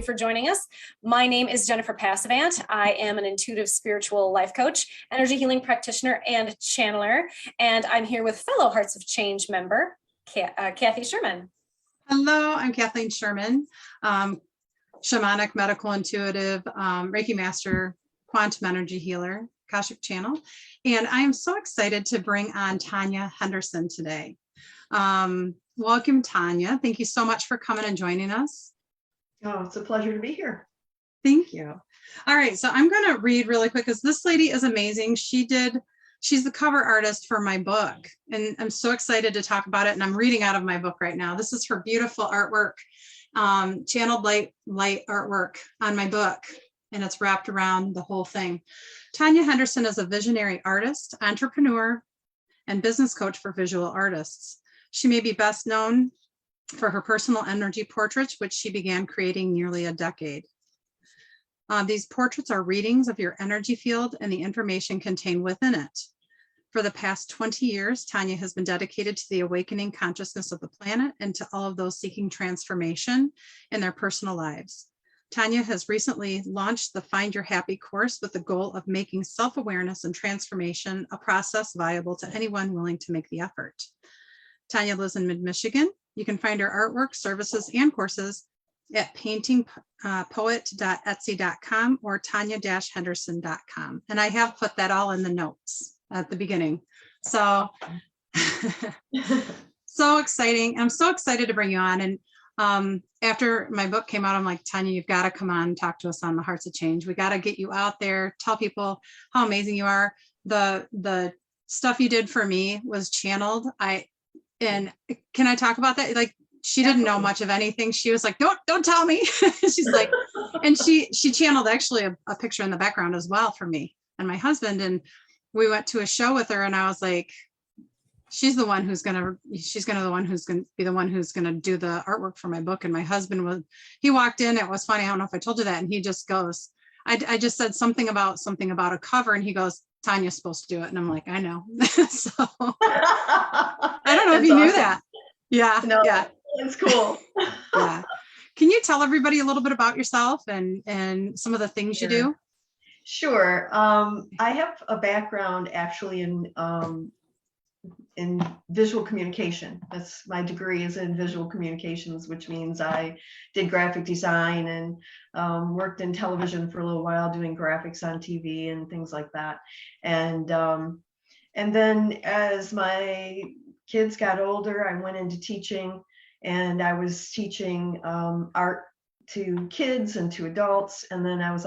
for joining us. My name is Jennifer Passavant. I am an intuitive spiritual life coach, energy healing practitioner, and channeler. And I'm here with fellow Hearts of Change member, Kathy Sherman. Hello, I'm Kathleen Sherman, shamanic, medical intuitive, Reiki master, quantum energy healer, Akashic channel. And I am so excited to bring on Tonya Henderson today. Welcome, Tonya. Thank you so much for coming and joining us. Oh, it's a pleasure to be here. Thank you. All right, so I'm going to read really quick because this lady is amazing. She's the cover artist for my book, and I'm so excited to talk about it. And I'm reading out of my book right now. This is her beautiful artwork, channeled light artwork on my book, and it's wrapped around the whole thing. Tonya Henderson is a visionary artist, entrepreneur, and business coach for visual artists. She may be best known for her personal energy portraits, which she began creating nearly a decade. These portraits are readings of your energy field and the information contained within it. For the past 20 years, Tonya has been dedicated to the awakening consciousness of the planet and to all of those seeking transformation in their personal lives. Tonya has recently launched the Find Your Happy course with the goal of making self-awareness and transformation a process viable to anyone willing to make the effort. Tonya lives in mid-Michigan. You can find her artwork, services, and courses at paintingpoet.etsy.com or tonya-henderson.com. And I have put that all in the notes at the beginning. So, so exciting. I'm so excited to bring you on. And after my book came out, I'm like, Tonya, you've got to come on and talk to us on the Hearts of Change. We got to get you out there, tell people how amazing you are. The stuff you did for me was channeled. And can I talk about that? Like, she didn't know much of anything. She was like, don't tell me. She's like, and she channeled actually a picture in the background as well for me and my husband. And we went to a show with her, and I was like, she's the one who's gonna be the one who's gonna do the artwork for my book. And my husband he walked in. It was funny. I don't know if I told you that. And he just goes, I just said something about a cover, and he goes, Tonya's supposed to do it. And I'm like, I know. So I don't know if you knew that. Yeah. No, yeah. It's cool. Yeah. Can you tell everybody a little bit about yourself and some of the things you do? Sure. I have a background actually in visual communication. That's my degree is in visual communications, which means I did graphic design and worked in television for a little while doing graphics on TV and things like that. And then as my kids got older, I went into teaching, and I was teaching art to kids and to adults. And then I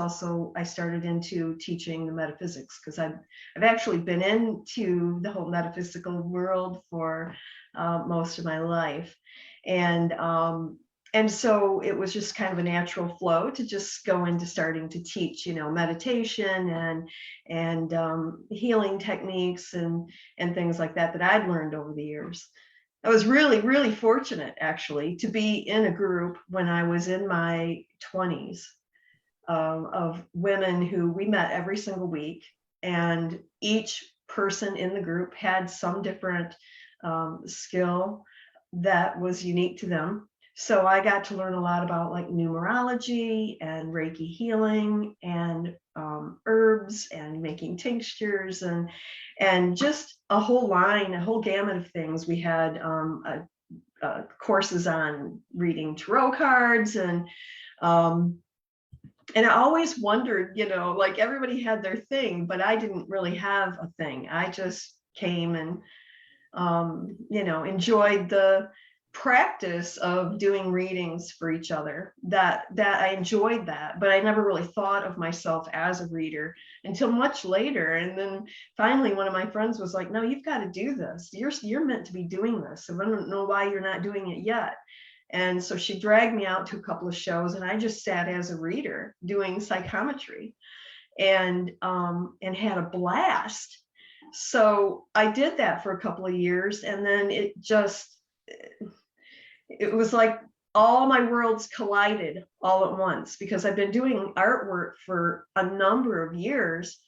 started into teaching the metaphysics, because I've actually been into the whole metaphysical world for most of my life. And so it was just kind of a natural flow to just go into starting to teach, meditation and healing techniques and things like that I'd learned over the years. I was really, really fortunate, actually, to be in a group when I was in my 20s of women who we met every single week, and each person in the group had some different skill that was unique to them. So I got to learn a lot about like numerology and Reiki healing and herbs and making tinctures and just a whole gamut of things. We had courses on reading tarot cards and I always wondered, like everybody had their thing, but I didn't really have a thing. I just came and enjoyed the practice of doing readings for each other. That I enjoyed that, but I never really thought of myself as a reader until much later. And then finally one of my friends was like, no, you've got to do this. You're meant to be doing this. So I don't know why you're not doing it yet. And so she dragged me out to a couple of shows, and I just sat as a reader doing psychometry and had a blast. So I did that for a couple of years, and then it was like all my worlds collided all at once, because I've been doing artwork for a number of years,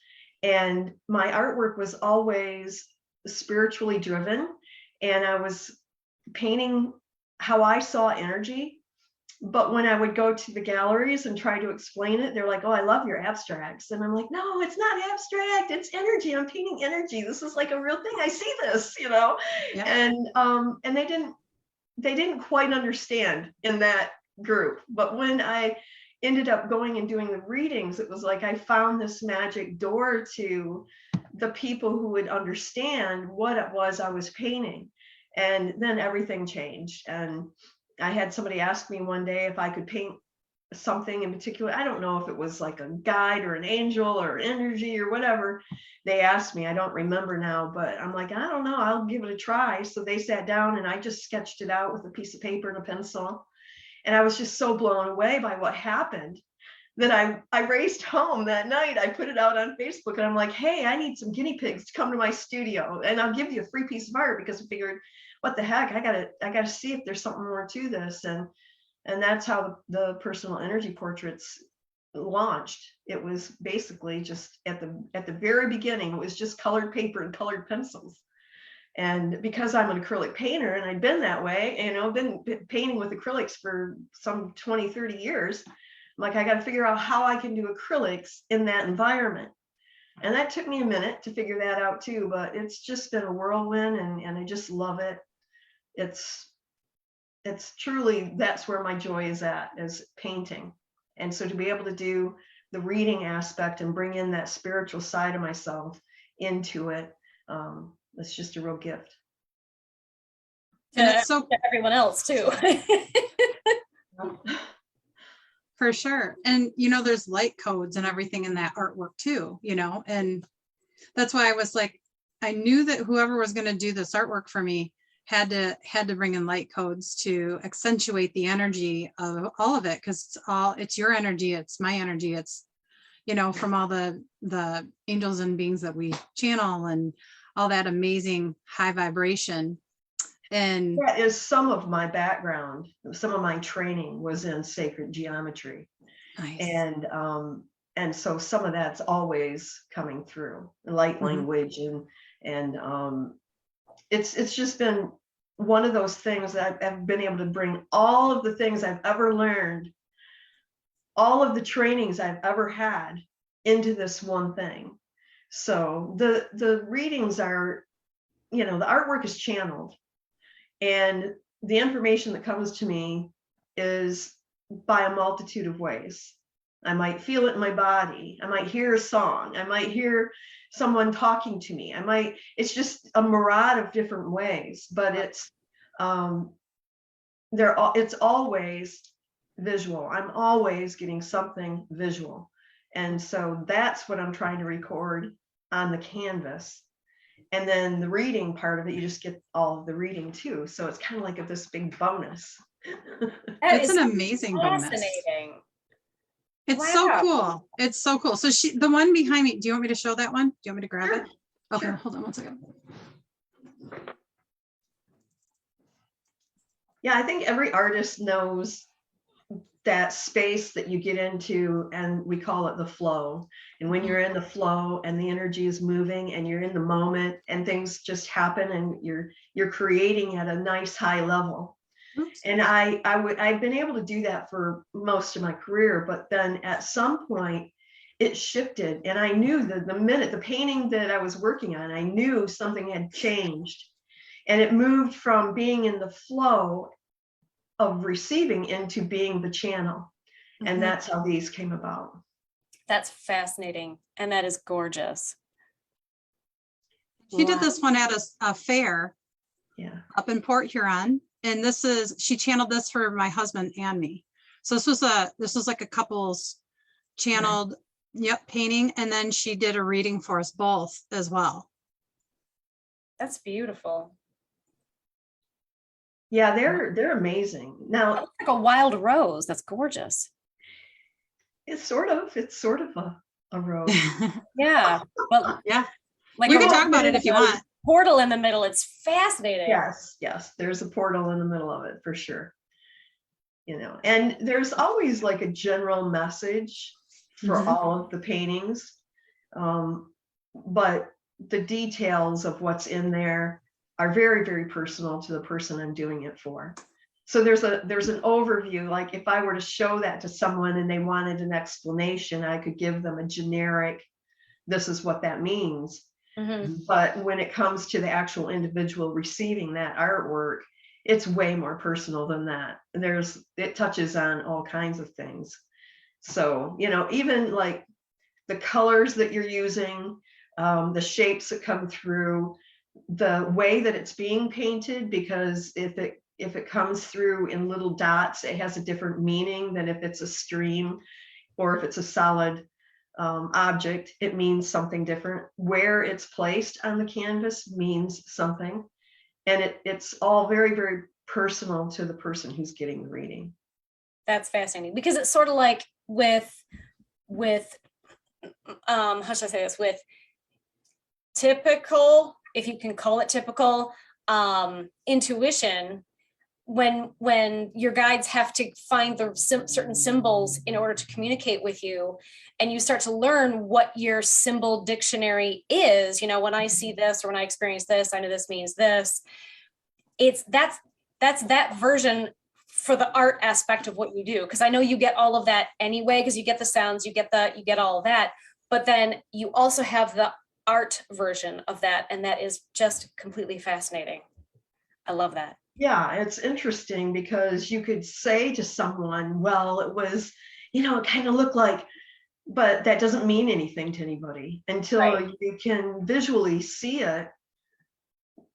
and my artwork was always spiritually driven, and I was painting how I saw energy, But when I would go to the galleries and try to explain it, they're like, oh, I love your abstracts. And I'm like, no, it's not abstract. It's energy. I'm painting energy. This is like a real thing. I see this, you know? Yeah. And they didn't quite understand in that group. But when I ended up going and doing the readings, it was like I found this magic door to the people who would understand what it was I was painting. And then everything changed. And I had somebody ask me one day if I could paint something in particular. I don't know if it was like a guide or an angel or energy or whatever. They asked me, I don't remember now, but I'm like, I don't know, I'll give it a try. So they sat down and I just sketched it out with a piece of paper and a pencil. And I was just so blown away by what happened that I raced home that night. I put it out on Facebook and I'm like, hey, I need some guinea pigs to come to my studio and I'll give you a free piece of art, because I figured, what the heck, I gotta see if there's something more to this. And that's how the personal energy portraits launched. It was basically just at the very beginning, it was just colored paper and colored pencils. And because I'm an acrylic painter and I'd been that way, you know, been painting with acrylics for some 20, 30 years, I'm like, I got to figure out how I can do acrylics in that environment. And that took me a minute to figure that out too, but it's just been a whirlwind, and I just love it. It's truly, that's where my joy is at, is painting. And so to be able to do the reading aspect and bring in that spiritual side of myself into it, it's just a real gift. And it's so to everyone else too. for sure. And you know, there's light codes and everything in that artwork too, you know, and that's why I was like, I knew that whoever was going to do this artwork for me had to bring in light codes to accentuate the energy of all of it, because it's your energy, it's my energy, it's, you know, from all the angels and beings that we channel and all that amazing high vibration. And that is some of my background. Some of my training was in sacred geometry. nice. And so some of that's always coming through light language, and it's just been one of those things that I've been able to bring all of the things I've ever learned, all of the trainings I've ever had, into this one thing. So the readings are, you know, the artwork is channeled, and the information that comes to me is by a multitude of ways. I might feel it in my body. I might hear a song. I might hear someone talking to me. It's just a myriad of different ways, but it's always visual. I'm always getting something visual. And so that's what I'm trying to record on the canvas. And then the reading part of it, you just get all of the reading too. So it's kind of like this big bonus. It's an amazing bonus. Fascinating. It's so cool. It's so cool. So the one behind me, do you want me to show that one? Do you want me to grab Sure. it? Okay, Sure. Hold on 1 second. Yeah, I think every artist knows that space that you get into, and we call it the flow. And when you're in the flow and the energy is moving and you're in the moment and things just happen and you're creating at a nice high level. Oops. And I've been able to do that for most of my career, but then at some point it shifted, and I knew that the minute the painting that I was working on, I knew something had changed, and it moved from being in the flow of receiving into being the channel. And that's how these came about. That's fascinating. And that is gorgeous. She did this one at a fair, Yeah, up in Port Huron. And she channeled this for my husband and me. So this was like a couple's channeled, painting. And then she did a reading for us both as well. That's beautiful. yeah, they're amazing. Now, That looks like a wild rose. That's gorgeous. it's sort of a rose. Yeah. But Yeah. like We a can rose talk about it with if you a want. portal in the middle. It's fascinating. Yes, there's a portal in the middle of it for sure. You know, and there's always like a general message for all of the paintings, but the details of what's in there are very, very personal to the person I'm doing it for. So there's an overview, like if I were to show that to someone and they wanted an explanation, I could give them a generic, this is what that means. Mhm. But when it comes to the actual individual receiving that artwork, it's way more personal than that. It touches on all kinds of things. So, even like the colors that you're using, the shapes that come through, the way that it's being painted, because if it comes through in little dots, it has a different meaning than if it's a stream, or if it's a solid object, it means something different. Where it's placed on the canvas means something. And it's all very, very personal to the person who's getting the reading. That's fascinating, because it's sort of like with how should I say this, with typical, if you can call it typical, intuition, when your guides have to find the certain symbols in order to communicate with you, and you start to learn what your symbol dictionary is, when I see this, or when I experience this, I know this means this. That's that version for the art aspect of what you do, because I know you get all of that anyway, because you get the sounds, you get all of that, but then you also have the art version of that, and that is just completely fascinating. I love that. Yeah, it's interesting because you could say to someone, well, it was, it kind of looked like, but that doesn't mean anything to anybody until Right. you can visually see it.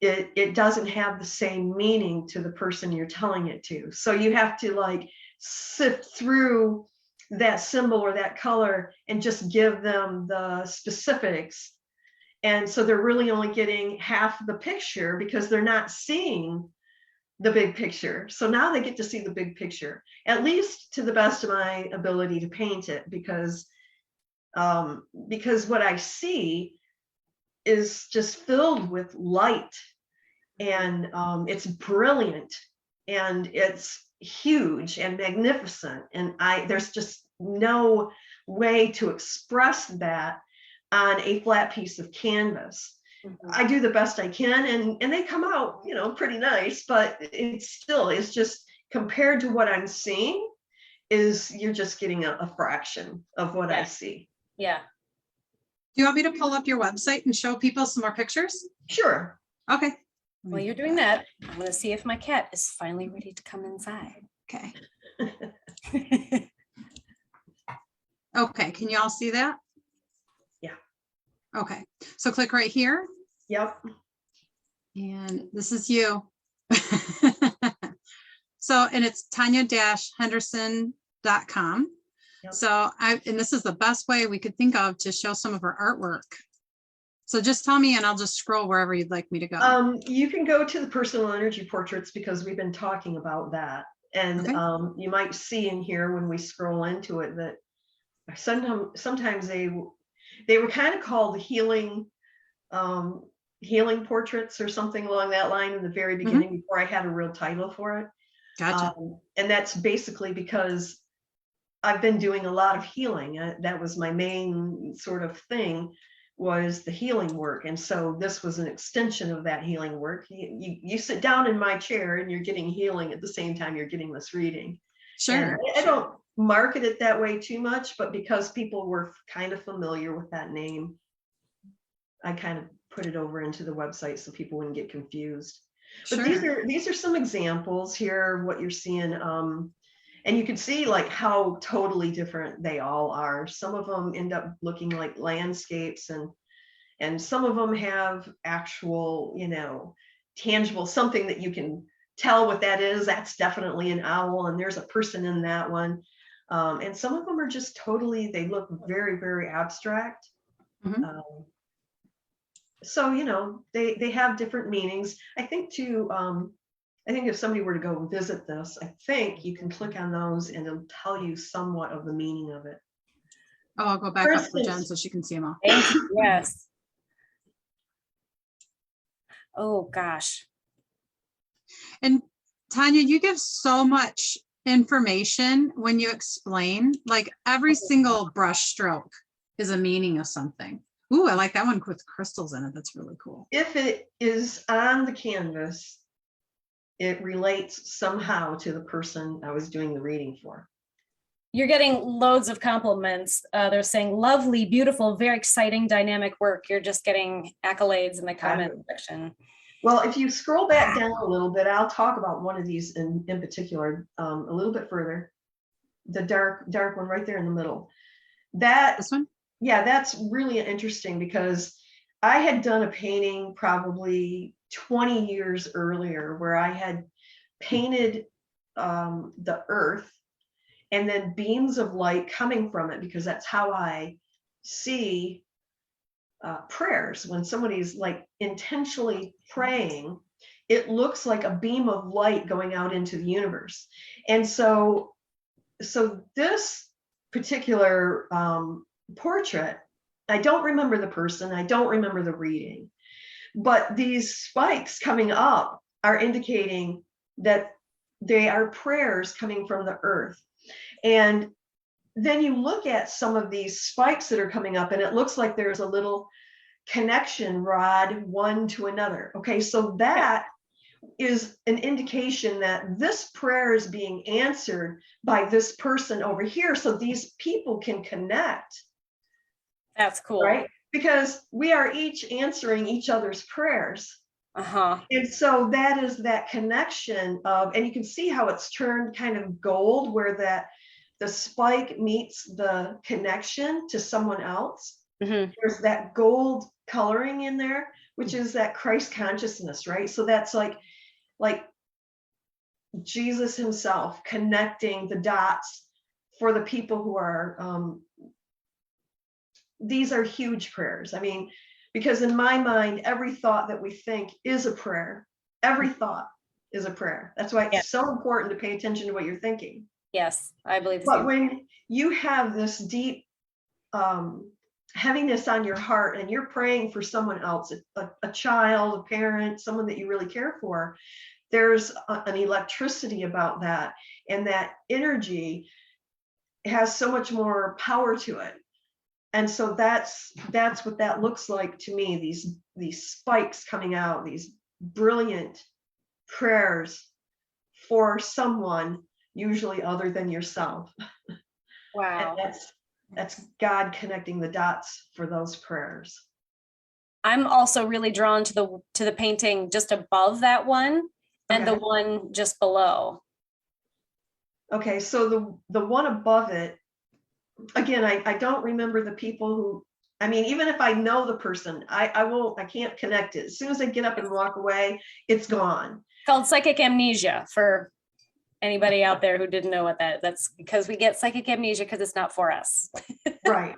It doesn't have the same meaning to the person you're telling it to. So you have to like sift through that symbol or that color and just give them the specifics. And so they're really only getting half the picture because they're not seeing the big picture. So now they get to see the big picture, at least to the best of my ability to paint it, because what I see is just filled with light, and it's brilliant, and it's huge and magnificent, and there's just no way to express that on a flat piece of canvas. Mhm. I do the best I can, and they come out, pretty nice, but it's just compared to what I'm seeing, you're just getting a fraction of what I see. Yeah. Do you want me to pull up your website and show people some more pictures? Sure. Okay. While you're doing that, I'm going to see if my cat is finally ready to come inside. Okay. Okay. Can you all see that? Yeah. Okay. So click right here. Yep. And this is you. So, and it's Tonya-Henderson.com. Yep. So and this is the best way we could think of to show some of her artwork. So just tell me and I'll just scroll wherever you'd like me to go. You can go to the personal energy portraits because we've been talking about that. And Okay. You might see in here when we scroll into it that sometimes they were kind of called healing portraits or something along that line in the very beginning, before I had a real title for it. Gotcha. And that's basically because I've been doing a lot of healing. That was my main sort of thing, was the healing work. And so this was an extension of that healing work. You sit down in my chair and you're getting healing at the same time you're getting this reading. Sure. And I don't market it that way too much, but because people were kind of familiar with that name, I kind of put it over into the website so people wouldn't get confused. But Sure. these are some examples here of what you're seeing. And you can see like how totally different they all are. Some of them end up looking like landscapes, and some of them have actual, tangible, something that you can tell what that is. That's definitely an owl, and there's a person in that one. And some of them are just totally, they look very, very abstract. Mhm. So, they have different meanings. I think if somebody were to go and visit this, I think you can click on those and it'll tell you somewhat of the meaning of it. Oh, I'll go back For up for Jen instance- so she can see them all. Thank you. Yes. Oh gosh. And Tonya, you give so much information when you explain, like every single brush stroke is a meaning of something. Ooh, I like that one with crystals in it. That's really cool. If it is on the canvas, it relates somehow to the person I was doing the reading for. You're getting loads of compliments. They're saying lovely, beautiful, very exciting, dynamic work. You're just getting accolades in the comment section. Well, if you scroll back down a little bit, I'll talk about one of these in particular a little bit further. The dark one right there in the middle. This one? Yeah, that's really interesting because I had done a painting probably 20 years earlier where I had painted the earth and then beams of light coming from it, because that's how I see prayers. When somebody's like intentionally praying, it looks like a beam of light going out into the universe. And so this particular portrait, I don't remember the person, I don't remember the reading, but these spikes coming up are indicating that they are prayers coming from the earth. And then you look at some of these spikes that are coming up, and it looks like there's a little connection rod one to another. Okay, so that is an indication that this prayer is being answered by this person over here, so these people can connect. That's cool. Right? Because we are each answering each other's prayers. And so that is that connection of, and you can see how it's turned kind of gold, where that the spike meets the connection to someone else. There's that gold coloring in there, which is that Christ consciousness, right? So that's like Jesus himself connecting the dots for the people who are, these are huge prayers. I mean, because in my mind, every thought that we think is a prayer. Every thought is a prayer. That's why it's so important to pay attention to what you're thinking. Yes, I believe. But when you have this deep heaviness on your heart and you're praying for someone else, a child, a parent, someone that you really care for, there's an electricity about that, and that energy has so much more power to it. And so that's what that looks like to me, these spikes coming out, these brilliant prayers for someone, usually other than yourself. Wow. And that's God connecting the dots for those prayers. I'm also really drawn to the painting just above that one and the one just below. Okay, so the one above it, again, I don't remember the people who, I mean, even if I know the person, I can't connect it. As soon as I get up and walk away, it's gone. Called psychic amnesia, for anybody out there who didn't know what that's because we get psychic amnesia because it's not for us. Right.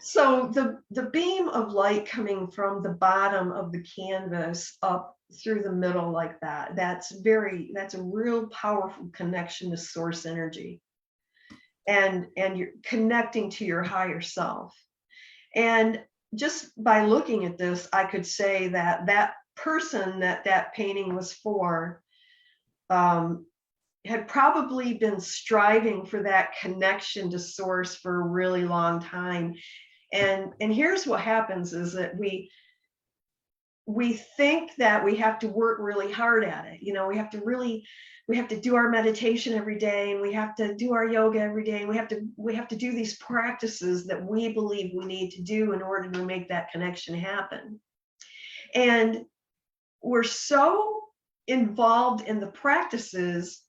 So the beam of light coming from the bottom of the canvas up through the middle like that, that's a real powerful connection to source energy. And you're connecting to your higher self. And just by looking at this, I could say that person that painting was for had probably been striving for that connection to source for a really long time. And here's what happens is that we think that we have to work really hard at it. You know, we have to do our meditation every day, and we have to do our yoga every day, and we have to do these practices that we believe we need to do in order to make that connection happen. And we're so involved in the practices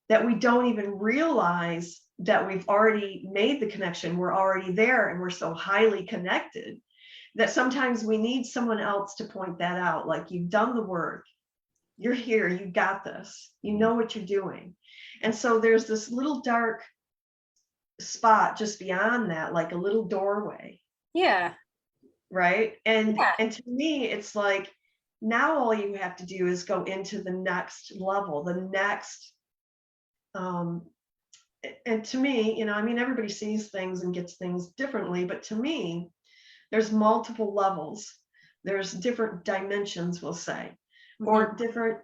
that we don't even realize that we've already made the connection. We're already there, and we're so highly connected that sometimes we need someone else to point that out. Like, you've done the work, you're here, you got this, you know what you're doing. And so there's this little dark spot just beyond that, like a little doorway. Yeah. Right. And to me, it's like, now all you have to do is go into the next level, the next and to me, you know, I mean, everybody sees things and gets things differently, but to me, there's multiple levels. There's different dimensions, we'll say, or different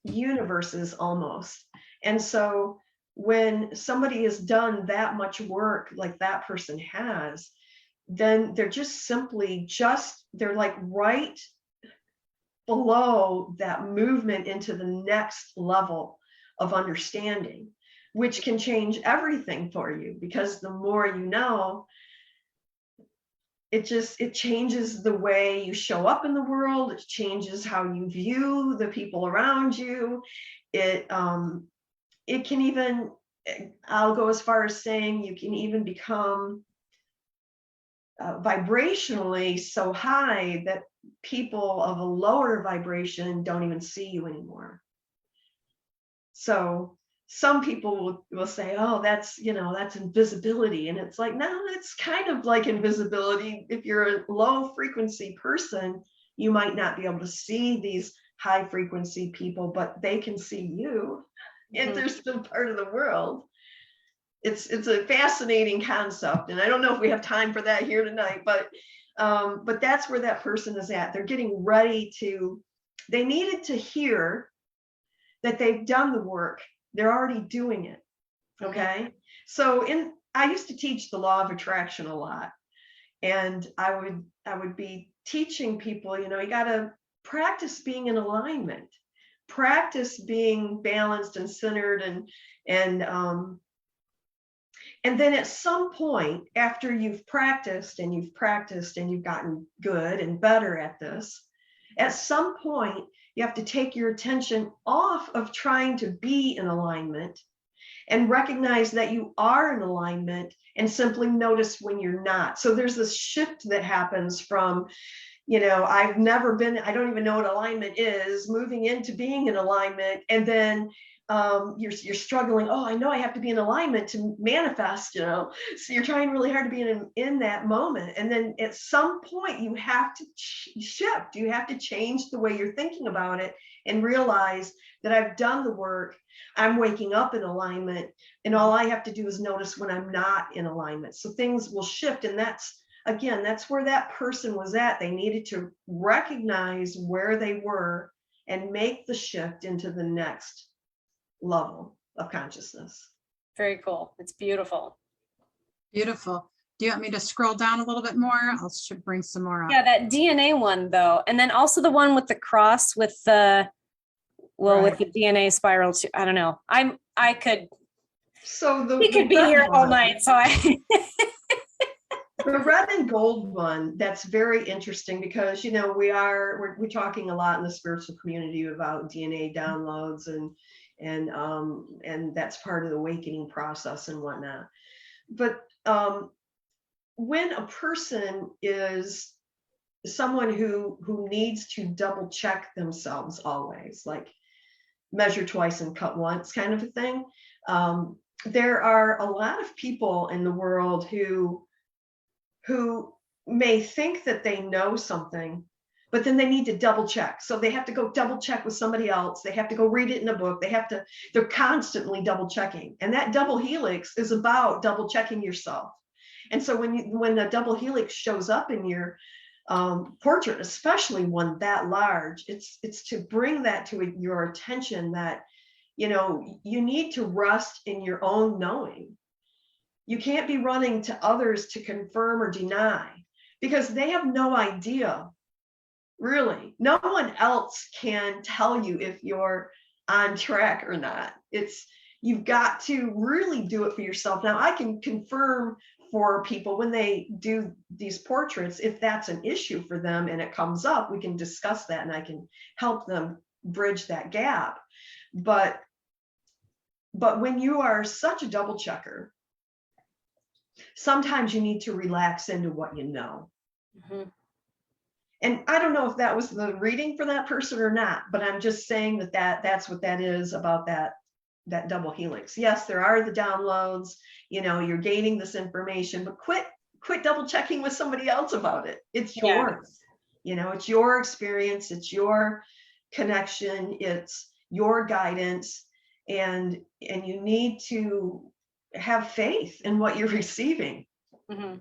universes almost. And so when somebody has done that much work like that person has, then they're just simply they're like right below that movement into the next level of understanding, which can change everything for you, because the more you know, it changes the way you show up in the world. It changes how you view the people around you. It can even, I'll go as far as saying, you can even become vibrationally so high that people of a lower vibration don't even see you anymore. So some people will say, oh, that's, that's invisibility. And it's like, no, it's kind of like invisibility. If you're a low frequency person, you might not be able to see these high frequency people, but they can see you, and they're still part of the world. It's a fascinating concept, and I don't know if we have time for that here tonight, but that's where that person is at. They're getting ready to, they needed to hear that they've done the work. They're already doing it. Okay. So I used to teach the law of attraction a lot. And I would be teaching people, you got to practice being in alignment, practice being balanced and centered, and then at some point, after you've practiced and you've gotten good and better at this, at some point, you have to take your attention off of trying to be in alignment and recognize that you are in alignment, and simply notice when you're not. So there's this shift that happens from, I don't even know what alignment is, moving into being in alignment. And then you're struggling. Oh, I know I have to be in alignment to manifest, so you're trying really hard to be in that moment. And then at some point you have to shift. You have to change the way you're thinking about it and realize that I've done the work. I'm waking up in alignment, and all I have to do is notice when I'm not in alignment. So things will shift. And that's where that person was at. They needed to recognize where they were and make the shift into the next level of consciousness. Very cool. It's beautiful. Beautiful. Do you want me to scroll down a little bit more? Should bring some more up. Yeah, that DNA one though. And then also the one with the cross with the, with the DNA spiral too. I don't know. We could be here all night. So the red and gold one, that's very interesting, because we're talking a lot in the spiritual community about DNA downloads, and that's part of the awakening process and whatnot. But when a person is someone who needs to double check themselves always, like measure twice and cut once kind of a thing, there are a lot of people in the world who may think that they know something, but then they need to double check. So they have to go double check with somebody else. They have to go read it in a book. They're constantly double checking. And that double helix is about double checking yourself. And so when the double helix shows up in your portrait, especially one that large, it's to bring that to your attention that, you need to rest in your own knowing. You can't be running to others to confirm or deny, because they have no idea. Really, no one else can tell you if you're on track or not. You've got to really do it for yourself. Now, I can confirm for people when they do these portraits, if that's an issue for them and it comes up, we can discuss that and I can help them bridge that gap. But when you are such a double checker, sometimes you need to relax into what you know. mm-hmm. And I don't know if that was the reading for that person or not, but I'm just saying that's what that is about, that double helix. Yes, there are the downloads, you're gaining this information, but quit double checking with somebody else about it. It's yours. It's your experience, it's your connection, it's your guidance, and you need to have faith in what you're receiving. Mm-hmm.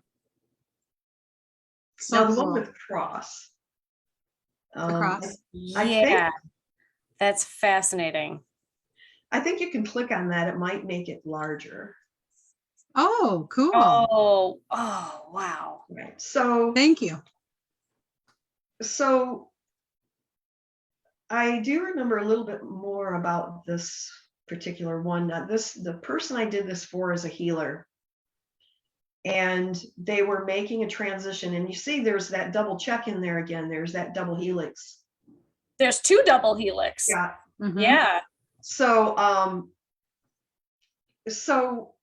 So now the cool. one with cross. The cross. That's fascinating. I think you can click on that. It might make it larger. Oh, cool. Oh, wow. Right. So thank you. So I do remember a little bit more about this particular one. The person I did this for is a healer. And they were making a transition. And you see there's that double check in there again. There's that double helix. There's 2 double helix. Yeah. Mhm. Yeah. So so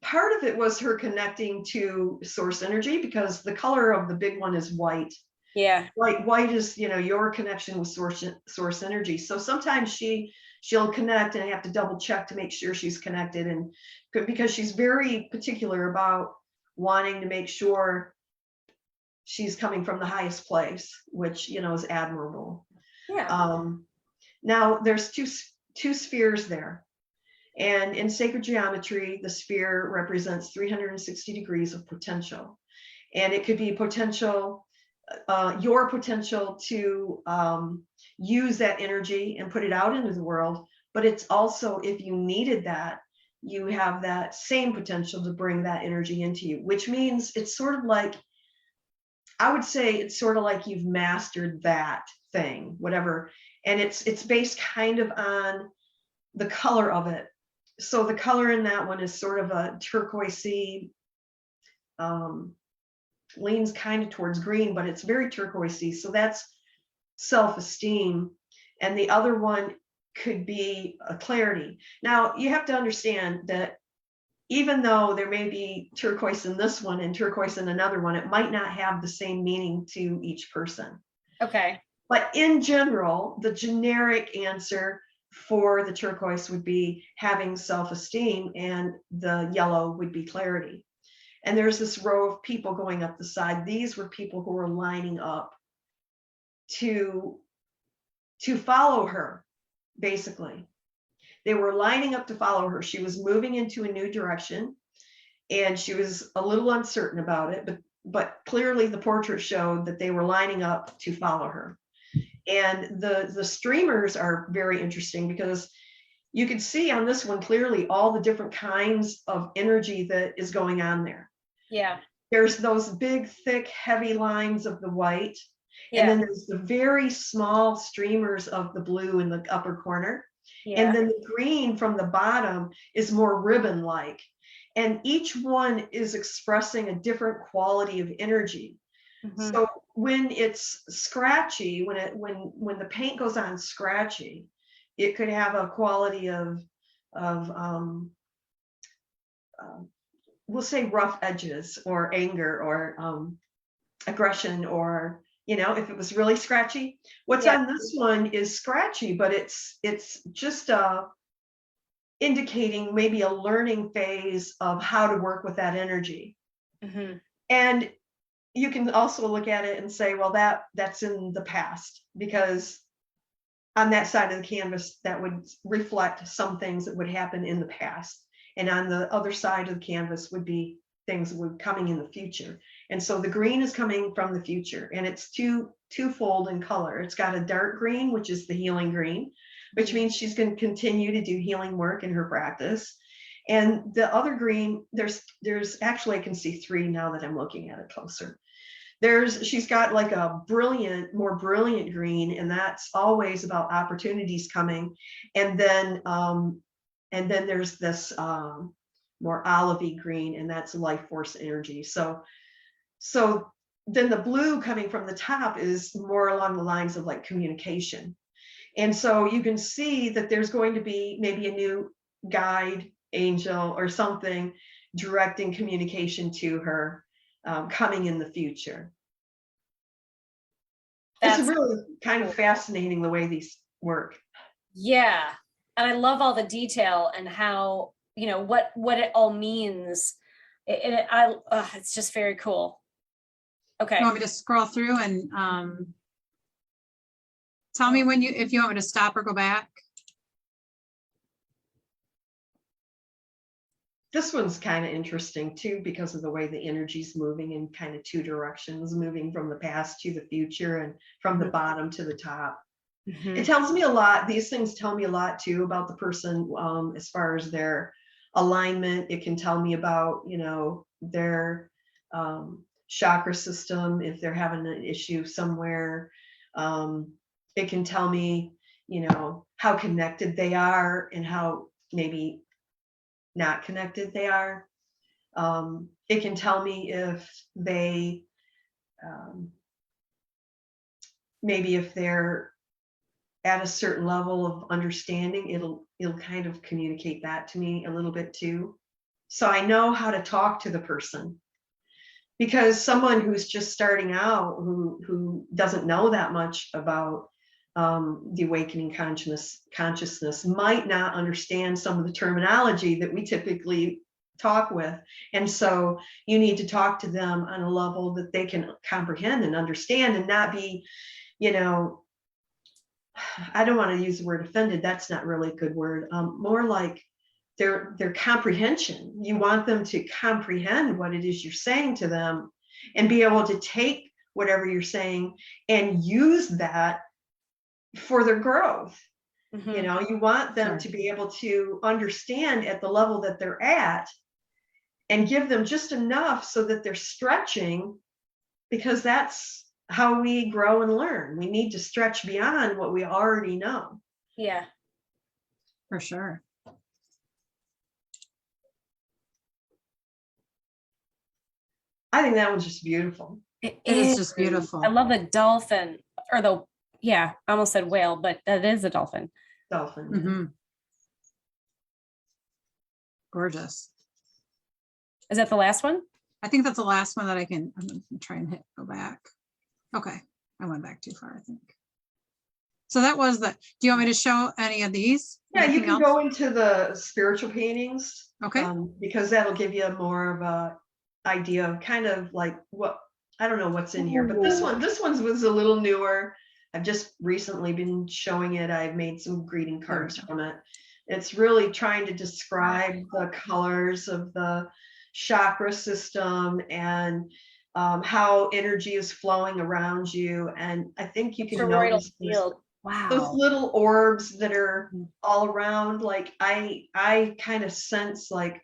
part of it was her connecting to source energy, because the color of the big one is white. Yeah. White is, your connection with source energy. So sometimes she'll connect and I have to double check to make sure she's connected, and because she's very particular about wanting to make sure she's coming from the highest place, which is admirable. Yeah. Now there's two spheres there. And in sacred geometry, the sphere represents 360 degrees of potential. And it could be potential, your potential to use that energy and put it out into the world. But it's also, if you needed that, you have that same potential to bring that energy into you, which means it's sort of like, I would say it's sort of like you've mastered that thing, whatever. And it's based kind of on the color of it. So the color in that one is sort of a turquoisey, leans kind of towards green, but it's very turquoisey. So that's self-esteem. And the other one could be a clarity. Now you have to understand that even though there may be turquoise in this one and turquoise in another one, it might not have the same meaning to each person. Okay. But in general, the generic answer for the turquoise would be having self-esteem, and the yellow would be clarity. And there's this row of people going up the side. These were people who were lining up to follow her, basically. They were lining up to follow her. She was moving into a new direction, and she was a little uncertain about it, but clearly the portrait showed that they were lining up to follow her. And the streamers are very interesting, because you can see on this one clearly all the different kinds of energy that is going on there. Yeah. There's those big, thick, heavy lines of the white. Yeah. And then there's the very small streamers of the blue in the upper corner. Yeah. And then the green from the bottom is more ribbon-like. And each one is expressing a different quality of energy. Mhm. So when it's scratchy, when the paint goes on scratchy, it could have a quality of we'll say rough edges, or anger, or aggression, or if it was really scratchy. What's Yeah. on this one is scratchy, but it's just indicating maybe a learning phase of how to work with that energy. Mhm. And you can also look at it and say, well, that's in the past, because on that side of the canvas, that would reflect some things that would happen in the past. And on the other side of the canvas would be things that would coming in the future. And so the green is coming from the future, and it's twofold in color. It's got a dark green, which is the healing green, which means she's going to continue to do healing work in her practice. And the other green, there's actually, I can see 3 now that I'm looking at it closer. She's got like a more brilliant green, and that's always about opportunities coming. And then there's this more olivey green, and that's life force energy. So then the blue coming from the top is more along the lines of like communication. And so you can see that there's going to be maybe a new guide, angel, or something directing communication to her, coming in the future. It's really kind of fascinating the way these work. Yeah. And I love all the detail and how, what it all means. It's just very cool. Okay. You want me to scroll through and tell me if you want me to stop or go back? This one's kind of interesting too, because of the way the energy's moving in kind of 2 directions, moving from the past to the future and from the bottom to the top. Mhm. It tells me a lot. These things tell me a lot too about the person, as far as their alignment. It can tell me about, their chakra system, if they're having an issue somewhere. it can tell me, how connected they are and how maybe not connected they are. It can tell me if they, maybe if they're at a certain level of understanding, it'll kind of communicate that to me a little bit too. So I know how to talk to the person, because someone who's just starting out, who doesn't know that much about the awakening consciousness might not understand some of the terminology that we typically talk with. And so you need to talk to them on a level that they can comprehend and understand, and not be, I don't want to use the word offended. That's not really a good word. More like their comprehension. You want them to comprehend what it is you're saying to them and be able to take whatever you're saying and use that for their growth. You want them to be able to understand at the level that they're at and give them just enough so that they're stretching, because that's how we grow and learn. We need to stretch beyond what we already know. Yeah. For sure. I think that one's just beautiful. It is just beautiful. I love the dolphin, or I almost said whale, but that is a dolphin. Dolphin. Mm-hmm. Gorgeous. Is that the last one? I think that's the last one that I'm going to try and go back. Okay. I went back too far, I think. So that was the, do you want me to show any of these? Yeah, Anything you can else? go into the spiritual paintings. Okay. Because that'll give you more of a idea of kind of like I don't know what's in here, but this one's was a little newer. I've just recently been showing it. I've made some greeting cards from it. It's really trying to describe the colors of the chakra system and how energy is flowing around you. And I think you can notice those little orbs that are all around. Like I kind of sense like,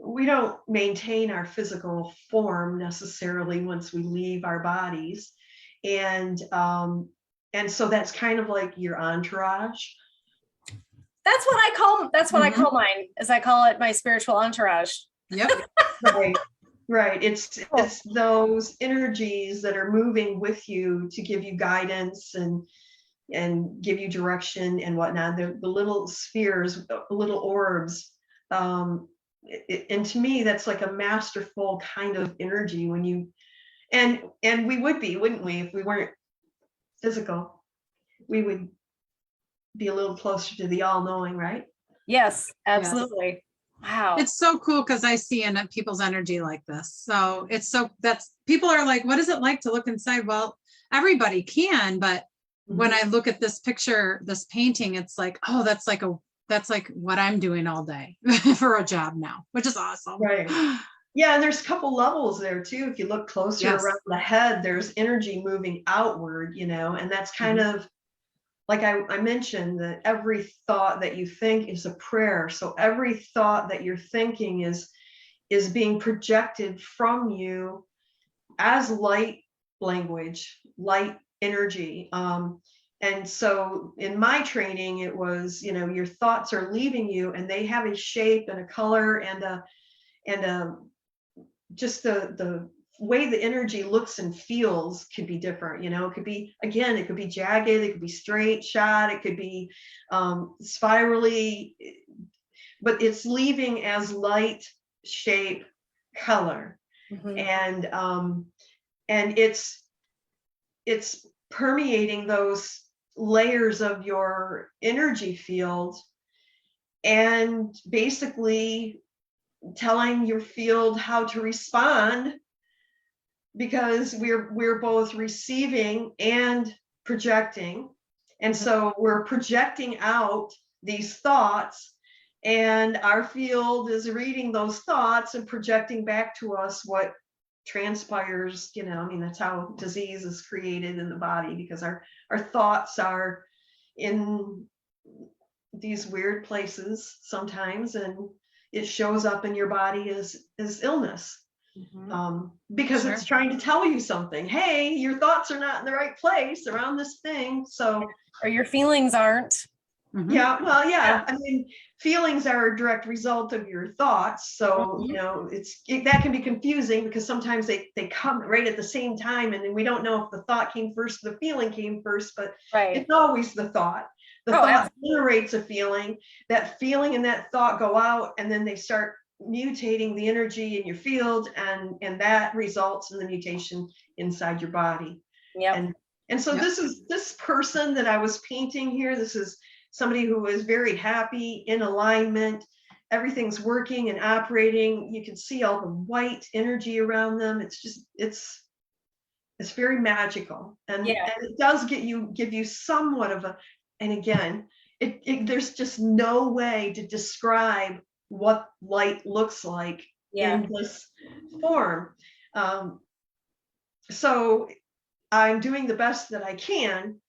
we don't maintain our physical form necessarily once we leave our bodies. And so that's kind of like your entourage. That's what I call mine, is I call it my spiritual entourage. Yep. Right. It's those energies that are moving with you to give you guidance and give you direction and whatnot. The little spheres, little orbs. And to me, that's like a masterful kind of energy when you, and we would be, wouldn't we, if we weren't physical? We would be a little closer to the all-knowing, right? Yes, absolutely. Yes. Wow. It's so cool because I see in people's energy like this. So people are like, what is it like to look inside? Well, everybody can, but when I look at this picture, this painting, it's like, oh, that's like what I'm doing all day for a job now, which is awesome. Right. Yeah. And there's a couple levels there too. If you look closer around the head, there's energy moving outward, and that's kind of like I mentioned, that every thought that you think is a prayer. So every thought that you're thinking is being projected from you as light language, light energy. And so in my training, it was, your thoughts are leaving you and they have a shape and a color and just the way the energy looks and feels could be different. It could be, again, it could be jagged, it could be straight shot, it could be spirally, but it's leaving as light, shape, color. And it's permeating those layers of your energy field and basically telling your field how to respond, because we're both receiving and projecting. And so we're projecting out these thoughts and our field is reading those thoughts and projecting back to us what transpires. That's how disease is created in the body, because our thoughts are in these weird places sometimes, and it shows up in your body as illness. Because Sure. it's trying to tell you something. Hey, your thoughts are not in the right place around this thing. So, Or your feelings aren't. Mhm. yeah, well, yeah. I mean, feelings are a direct result of your thoughts. So, Mhm. you know, that can be confusing because sometimes they come right at the same time, and then we don't know if the thought came first, the feeling came first, but Right. it's always the thought. The Oh, thought generates a feeling. That feeling and that thought go out, and then they start mutating the energy in your field, and that results in the mutation inside your body. Yep. And so Yep. this person that I was painting here, this is somebody who is very happy, in alignment, everything's working and operating. You can see all the white energy around them. It's just, it's very magical. And it does give you somewhat of a, and again, there's just no way to describe what light looks like in this form. So I'm doing the best that I can,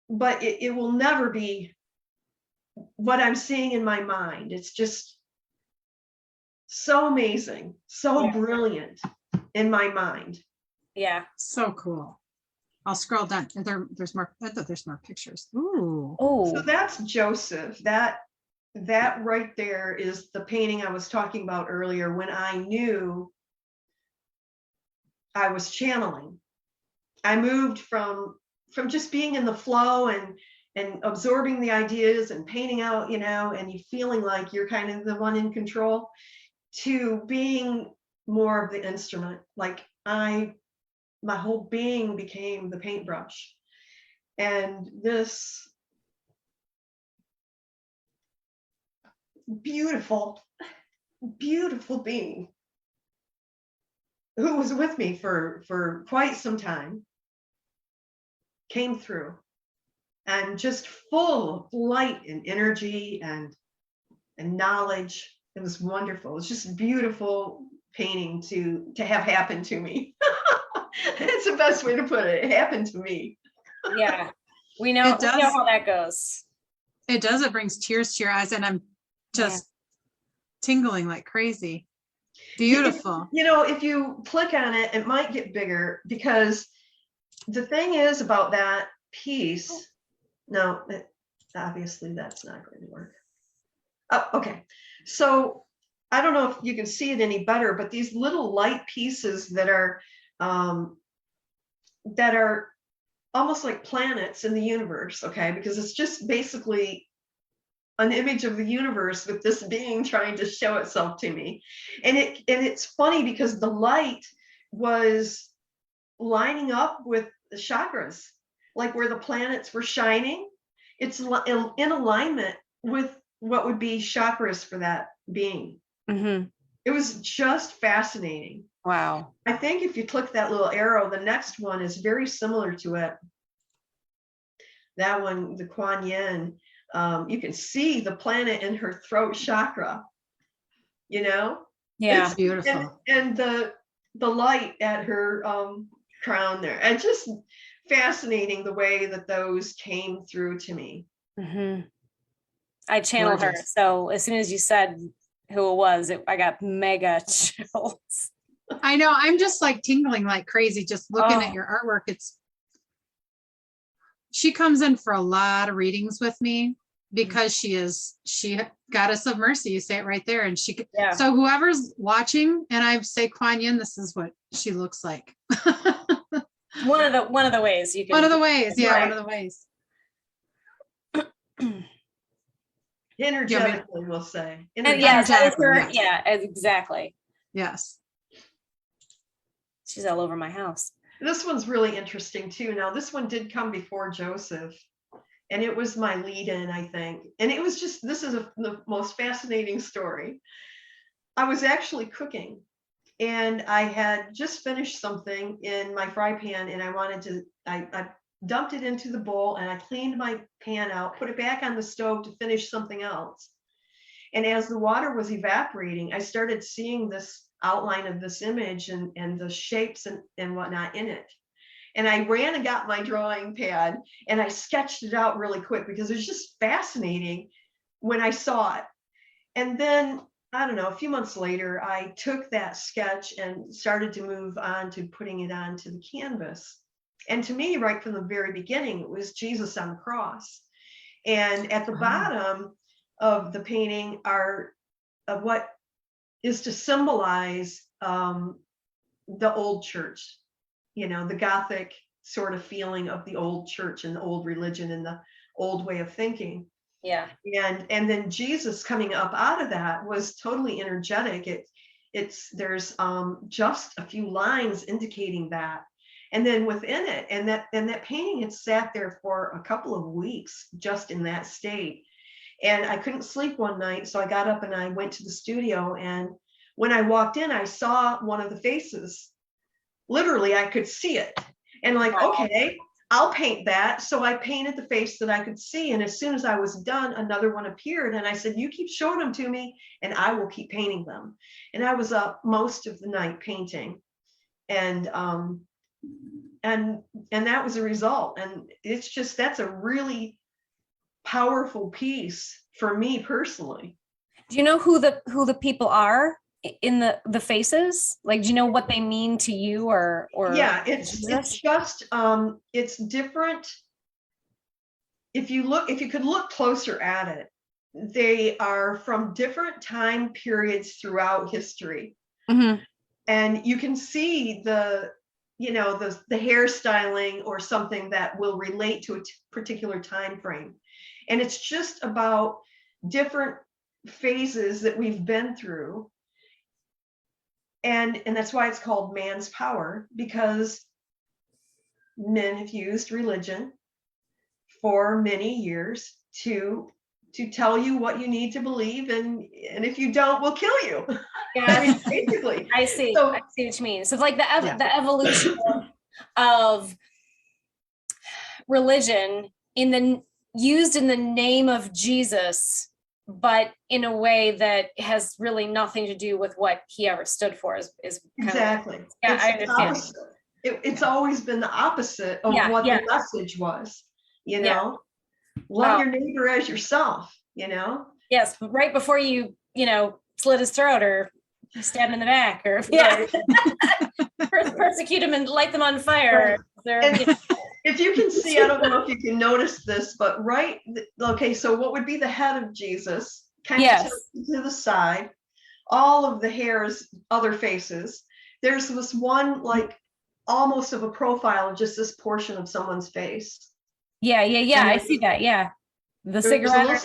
but it will never be what I'm seeing in my mind. It's just so amazing, so brilliant in my mind. Yeah. So cool. I'll scroll down. There's more. I thought there's more pictures. Ooh. Oh. So that's Joseph. That right there is the painting I was talking about earlier, when I knew I was channeling. I moved from just being in the flow and absorbing the ideas and painting out, you know, and you feeling like you're kind of the one in control, to being more of the instrument. Like my whole being became the paintbrush. And this beautiful, beautiful being who was with me for quite some time came through, and just full of light and energy and knowledge. It was wonderful. It's just a beautiful painting to have happen to me. It's the best way to put it. It happened to me. Yeah. We know It does. how that goes. It does. It brings tears to your eyes, and I'm just tingling like crazy. Beautiful. You know, if you click on it, it might get bigger, because the thing is about that piece. No, obviously that's not going to work. Oh, okay. So I don't know if you can see it any better, but these little light pieces that are almost like planets in the universe, okay? Because it's just basically an image of the universe with this being trying to show itself to me. And it's funny because the light was lining up with the chakras, like where the planets were shining. It's in alignment with what would be chakras for that being. Mm-hmm. It was just fascinating. Wow. I think if you click that little arrow, the next one is very similar to it. That one, the Kuan Yin, you can see the planet in her throat chakra, you know? Yeah. It's beautiful. And the light at her crown there. And just fascinating the way that those came through to me. Mm-hmm. I channeled her. Gorgeous. So as soon as you said who it was, I got mega chills. I know. I'm just like tingling like crazy just looking at your artwork. She comes in for a lot of readings with me because she goddess of mercy. You say it right there. And so whoever's watching and I say Kuan Yin, this is what she looks like. One of the ways you can. One of the ways. Yeah. Right. One of the ways. Energetically, we'll say. Yes, Energetically, yeah, exactly. Yes. She's all over my house. This one's really interesting too. Now, this one did come before Joseph, and it was my lead-in, I think. And it was just, this is the most fascinating story. I was actually cooking, and I had just finished something in my fry pan, and I dumped it into the bowl, and I cleaned my pan out, put it back on the stove to finish something else. And as the water was evaporating, I started seeing this outline of this image and the shapes and whatnot in it. And I ran and got my drawing pad and I sketched it out really quick because it was just fascinating when I saw it. And then I don't know, a few months later, I took that sketch and started to move on to putting it onto the canvas. And to me, right from the very beginning, it was Jesus on the cross. And at the bottom of the painting are what is to symbolize the old church, the Gothic sort of feeling of the old church and the old religion and the old way of thinking. Yeah. And then Jesus coming up out of that was totally energetic. There's just a few lines indicating that. And then within it, and that painting had sat there for a couple of weeks just in that state. And I couldn't sleep one night, so I got up and I went to the studio. And when I walked in, I saw one of the faces. Literally, I could see it. And like, okay, I'll paint that. So I painted the face that I could see. And as soon as I was done, another one appeared. And I said, you keep showing them to me and I will keep painting them. And I was up most of the night painting. And that was a result. And it's just, that's a really powerful piece for me personally. Do you know who the people are in the faces? Like, do you know what they mean to you or yeah, it's just it's different. If you could look closer at it, they are from different time periods throughout history. Mm-hmm. And you can see the hairstyling or something that will relate to a particular time frame. And it's just about different phases that we've been through. And that's why it's called man's power, because men have used religion for many years to tell you what you need to believe, and if you don't, we'll kill you. Yeah, I mean, basically. I see what you mean. So it's like the evolution of religion used in the name of Jesus, but in a way that has really nothing to do with what he ever stood for. Is exactly. Yeah, I understand. It's always been the opposite of what the message was. Love your neighbor as yourself. Yes, right before you slit his throat or stab him in the back or persecute him and light them on fire. Right. If you can see, I don't know if you can notice this, but okay, so what would be the head of Jesus, kind of to the side, all of the hairs, other faces. There's this one, like almost of a profile of just this portion of someone's face. Yeah. I see that. Yeah. The cigarette.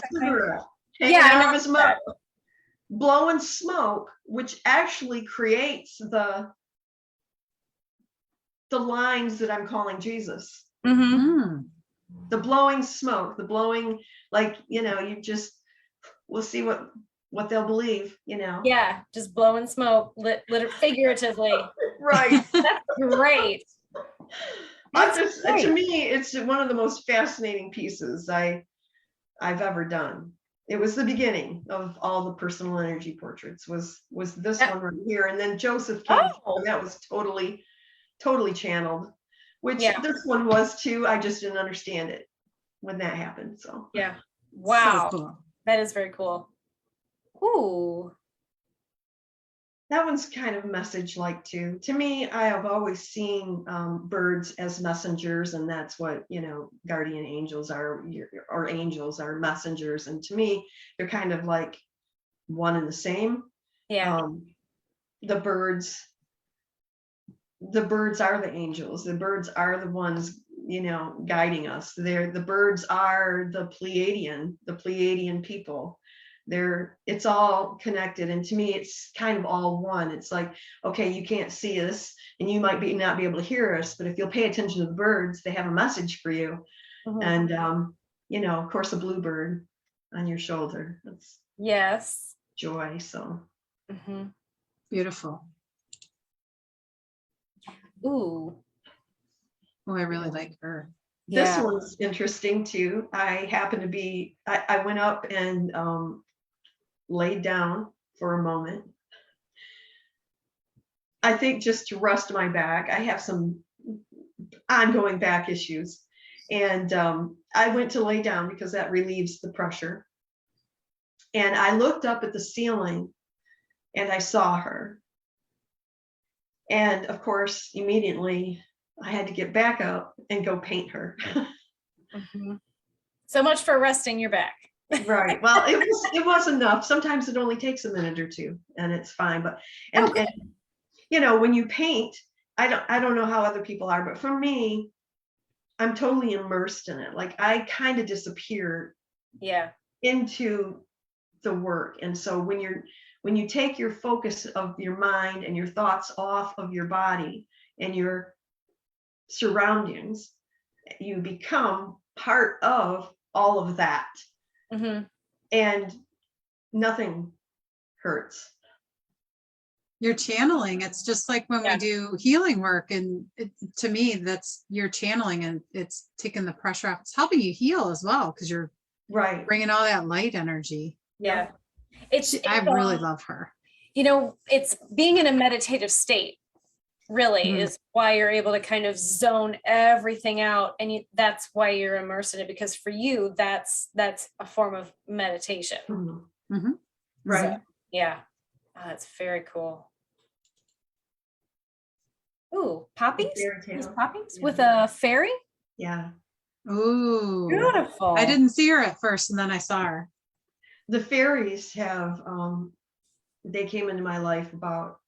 Out of his mouth, blowing smoke, which actually creates the lines that I'm calling Jesus. Mm-hmm. The blowing smoke, the blowing, like, we'll see what they'll believe, Yeah, just blowing smoke, figuratively. Right. That's great. To me, it's one of the most fascinating pieces I've ever done. It was the beginning of all the personal energy portraits, was this one right here. And then Joseph came, and that was totally channeled, which this one was too. I just didn't understand it when that happened. So yeah. Wow. So cool. That is very cool. Ooh. That one's kind of message like too. To me, I have always seen birds as messengers, and that's what guardian angels are, or angels are messengers. And to me, they're kind of like one and the same. Yeah. The birds are the angels. The birds are the ones guiding us. The birds are the Pleiadian people. It's all connected, and to me it's kind of all one. It's like, okay, you can't see us and you might not be able to hear us, but if you'll pay attention to the birds, they have a message for you. Mm-hmm. And of course, a bluebird on your shoulder, that's joy. So beautiful. Ooh, I really like her. This one's interesting too. I happened to be, I went up and laid down for a moment. I think just to rest my back. I have some ongoing back issues. And I went to lay down because that relieves the pressure. And I looked up at the ceiling and I saw her. And of course, immediately I had to get back up and go paint her. Mhm. So much for resting your back. Right. Well, it was enough. Sometimes it only takes a minute or two and it's fine. But and you know, when you paint, I don't know how other people are, but for me, I'm totally immersed in it. Like I kind of disappear Yeah. into the work. And so when you take your focus of your mind and your thoughts off of your body and your surroundings, you become part of all of that. Mm-hmm. And nothing hurts. You're channeling. It's just like when Yeah. we do healing work, and to me, that's you're channeling, and it's taking the pressure off. It's helping you heal as well because you're Right. bringing all that light energy. Yeah. It's I really love her. you know, it's being in a meditative state really Mhm. is why you're able to kind of zone everything out, and that's why you're immersed in it, because for you that's a form of meditation. Mhm. Mhm. Right. So, yeah. That's very cool. Ooh, poppies? Fairy These tale. poppies Yeah. with a fairy? Yeah. Ooh, Beautiful. I didn't see her at first, and then I saw her. The fairies have they came into my life about,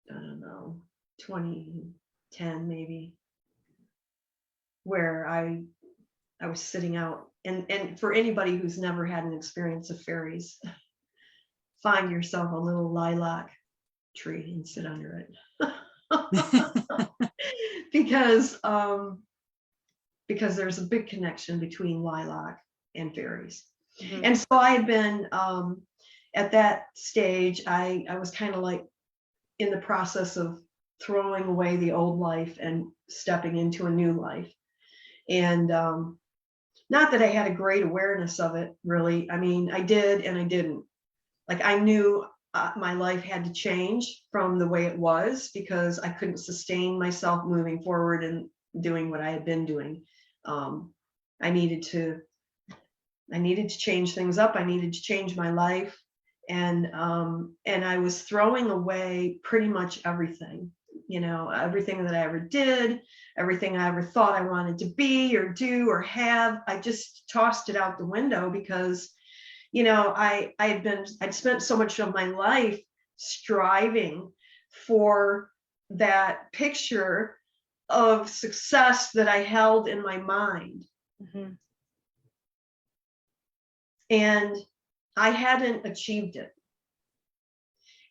I don't know, 2010 maybe, where I was sitting out, and for anybody who's never had an experience of fairies, find yourself a little lilac tree and sit under it. Because there's a big connection between lilac and fairies. Mhm. And so I had been at that stage, I was kind of like in the process of throwing away the old life and stepping into a new life. And not that I had a great awareness of it, really. I mean, I did and I didn't. Like I knew my life had to change from the way it was because I couldn't sustain myself moving forward and doing what I had been doing. I needed to change things up. I needed to change my life, and I was throwing away pretty much everything. You know, everything that I ever did, everything I ever thought I wanted to be or do or have. I just tossed it out the window because, you know, I'd spent so much of my life striving for that picture of success that I held in my mind. Mhm. And I hadn't achieved it.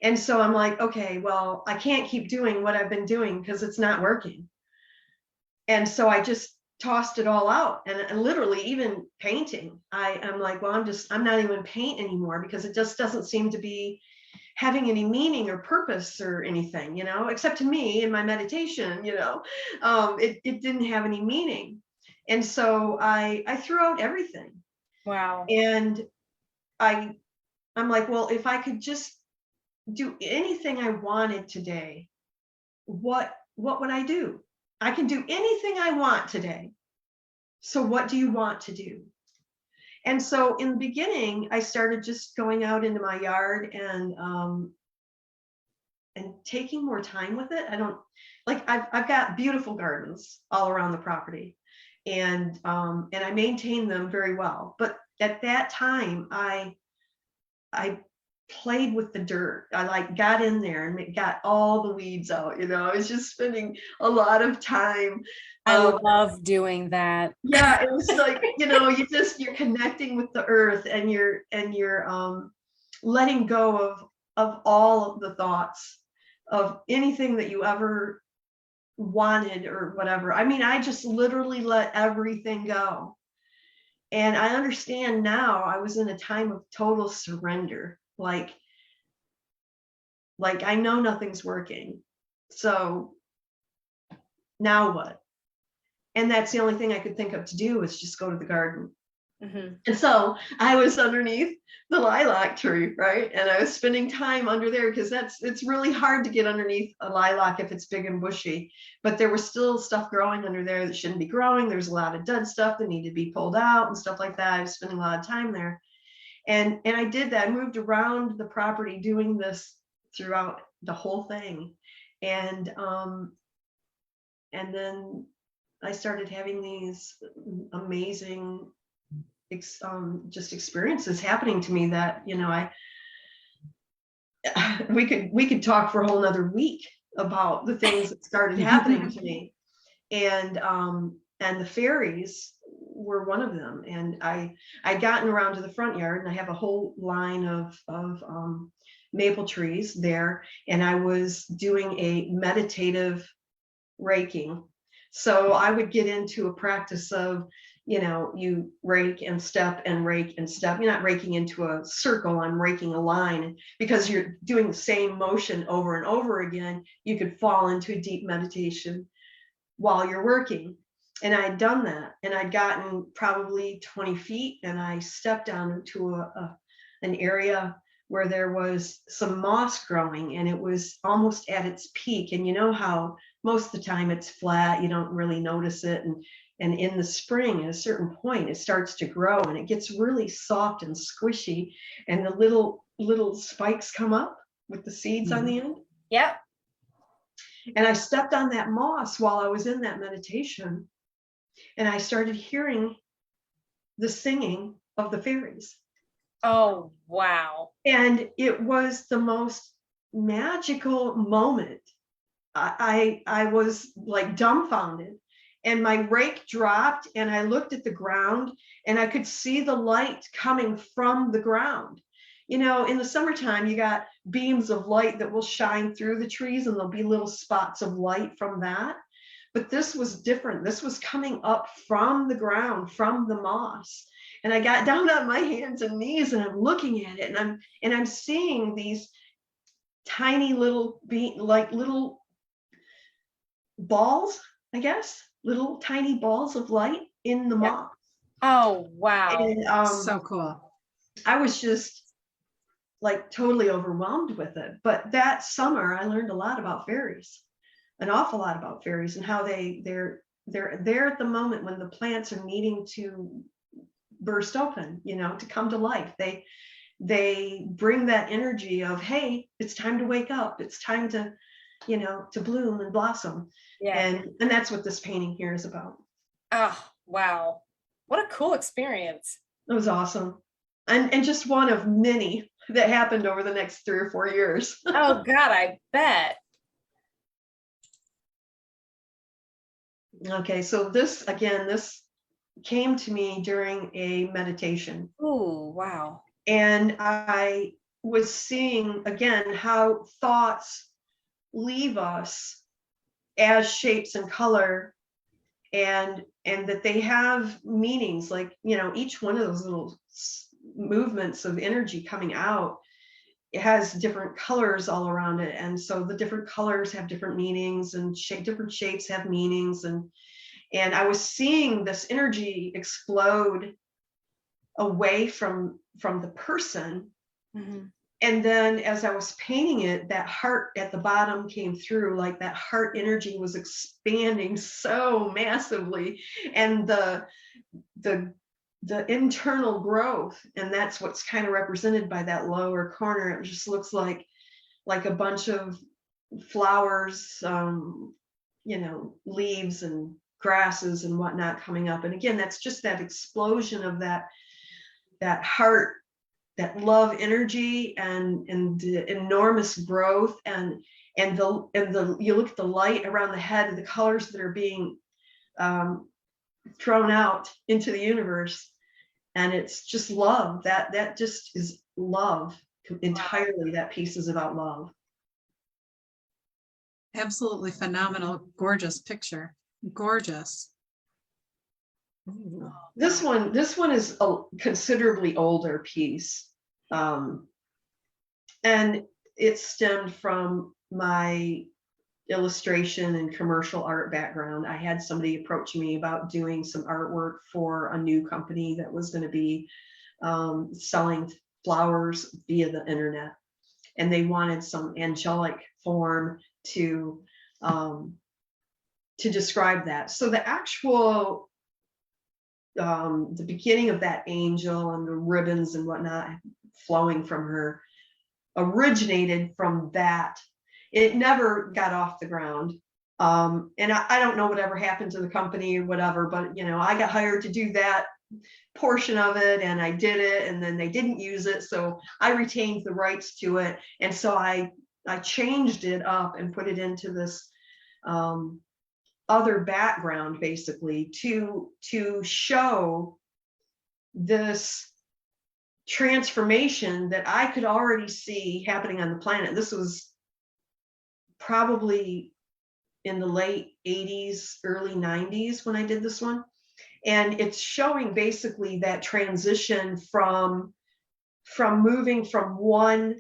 And so I'm like, okay, well, I can't keep doing what I've been doing because it's not working. And so I just tossed it all out, and literally even painting. I'm like, well, I'm not even paint anymore because it just doesn't seem to be having any meaning or purpose or anything, you know, except to me in my meditation, you know, it didn't have any meaning. And so I threw out everything. Wow. And I'm like, well, if I could just do anything I wanted today, what would I do? I can do anything I want today. So what do you want to do? And so in the beginning, I started just going out into my yard and taking more time with it. I don't like I've got beautiful gardens all around the property, and I maintain them very well. But at that time, I played with the dirt. I like got in there and got all the weeds out. You know, I was just spending a lot of time. I love doing that. Yeah, it was like, you know, you're connecting with the earth, and you're letting go of all of the thoughts of anything that you ever wanted or whatever. I mean, I just literally let everything go. And I understand now I was in a time of total surrender. Like I know nothing's working. So now what? And that's the only thing I could think of to do is just go to the garden. Mhm. And so I was underneath the lilac tree, right? And I was spending time under there because it's really hard to get underneath a lilac if it's big and bushy. But there was still stuff growing under there that shouldn't be growing. There's a lot of dead stuff that needed to be pulled out and stuff like that. I was spending a lot of time there. And I did that. I moved around the property doing this throughout the whole thing. And then I started having these amazing just experiences happening to me that, you know, we could talk for a whole nother week about the things that started happening to me. And the fairies were one of them. And I'd gotten around to the front yard, and I have a whole line of maple trees there, and I was doing a meditative raking. So I would get into a practice of, you know, you rake and step and rake and step. You're not raking into a circle, I'm raking a line, because you're doing the same motion over and over again. You could fall into a deep meditation while you're working. And I'd done that, and I'd gotten probably 20 feet, and I stepped down into an area where there was some moss growing, and it was almost at its peak. And you know how most of the time it's flat, you don't really notice it. And in the spring, at a certain point, it starts to grow, and it gets really soft and squishy, and the little spikes come up with the seeds on the end. Yep. And I stepped on that moss while I was in that meditation, and I started hearing the singing of the fairies. Oh, wow. And it was the most magical moment. I was like dumbfounded, and my rake dropped, and I looked at the ground, and I could see the light coming from the ground. You know, in the summertime, you got beams of light that will shine through the trees, and there'll be little spots of light from that. But this was different. This was coming up from the ground, from the moss. And I got down on my hands and knees, and I'm looking at it, and I'm seeing these tiny little little balls, I guess, little tiny balls of light in the moss. Oh, wow. And So cool. I was just like totally overwhelmed with it. But that summer, I learned a lot about fairies, an awful lot about fairies, and how they're there at the moment when the plants are needing to burst open, you know, to come to life. They bring that energy of, hey, it's time to wake up. It's time to, you know, to bloom and blossom. Yeah. And that's what this painting here is about. Oh, wow. What a cool experience. It was awesome. And just one of many that happened over the next 3 or 4 years. Oh, God, I bet. Okay, so this came to me during a meditation. Oh, wow. And I was seeing again how thoughts leave us as shapes and color, and that they have meanings. Like, you know, each one of those little movements of energy coming out, it has different colors all around it. And so the different colors have different meanings, and different shapes have meanings. And I was seeing this energy explode away from the person. Mm-hmm. And then as I was painting it, that heart at the bottom came through, like that heart energy was expanding so massively, and the internal growth, and that's what's kind of represented by that lower corner. It just looks like a bunch of flowers, you know, leaves and grasses and whatnot coming up. And again, that's just that explosion of that heart, that love energy, and the enormous growth, and the you look at the light around the head, and the colors that are being thrown out into the universe, and it's just love. That just is love entirely. That piece is about love. Absolutely phenomenal, gorgeous picture. Gorgeous. Ooh. This one is a considerably older piece, and it stemmed from my illustration and commercial art background. I had somebody approach me about doing some artwork for a new company that was going to be selling flowers via the internet, and they wanted some angelic form to describe that. So the actual the beginning of that angel and the ribbons and whatnot flowing from her originated from that. It never got off the ground. And I don't know whatever happened to the company or whatever, but you know, I got hired to do that portion of it and I did it, and then they didn't use it. So I retained the rights to it. And so I changed it up and put it into this other background, basically to show this transformation that I could already see happening on the planet. This was probably in the late 80s, early 90s when I did this one. And it's showing basically that transition from moving from one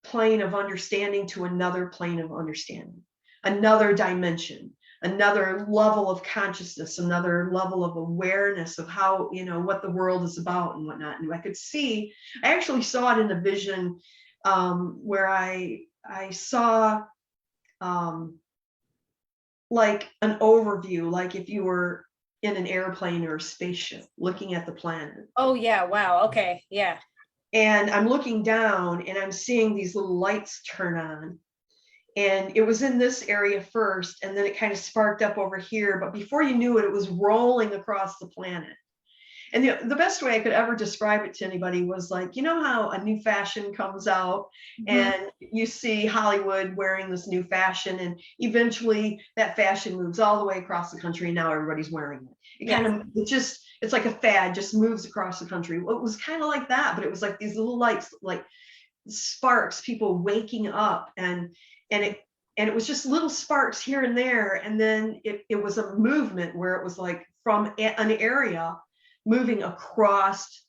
plane of understanding to another plane of understanding, another dimension, another level of consciousness, another level of awareness of how, you know, what the world is about and whatnot. And I could see, I actually saw it in a vision where I saw like an overview, like if you were in an airplane or a spaceship looking at the planet. Oh yeah, wow, okay, yeah. And I'm looking down and I'm seeing these little lights turn on. And it was in this area first, and then it kind of sparked up over here. But before you knew it, it was rolling across the planet. And the best way I could ever describe it to anybody was like, you know how a new fashion comes out and you see Hollywood wearing this new fashion, and eventually that fashion moves all the way across the country and now everybody's wearing it. It kind of, it's like a fad, just moves across the country. Well, it was kind of like that, but it was like these little lights, like sparks, people waking up, and it was just little sparks here and there. And then it was a movement where it was like from an area moving across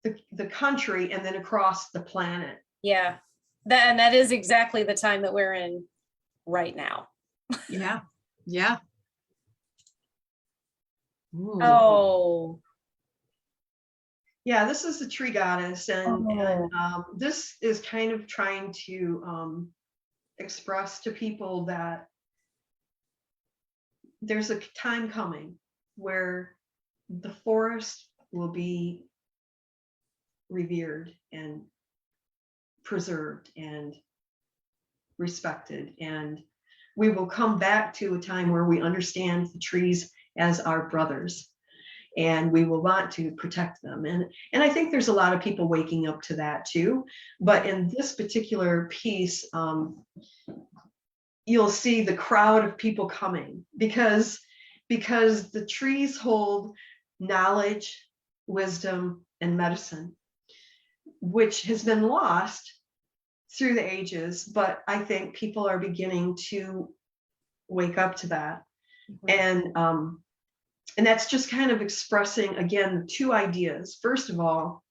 the country and then across the planet. Yeah, that is exactly the time that we're in right now. Yeah. Yeah. Ooh. Oh. Yeah, this is the tree goddess, and this is kind of trying to express to people that there's a time coming where the forest will be revered and preserved and respected, and we will come back to a time where we understand the trees as our brothers, and we will want to protect them. And I think there's a lot of people waking up to that too. But in this particular piece, you'll see the crowd of people coming because the trees hold knowledge, wisdom, and medicine, which has been lost through the ages. But I think people are beginning to wake up to that. And that's just kind of expressing, again, two ideas. First of all,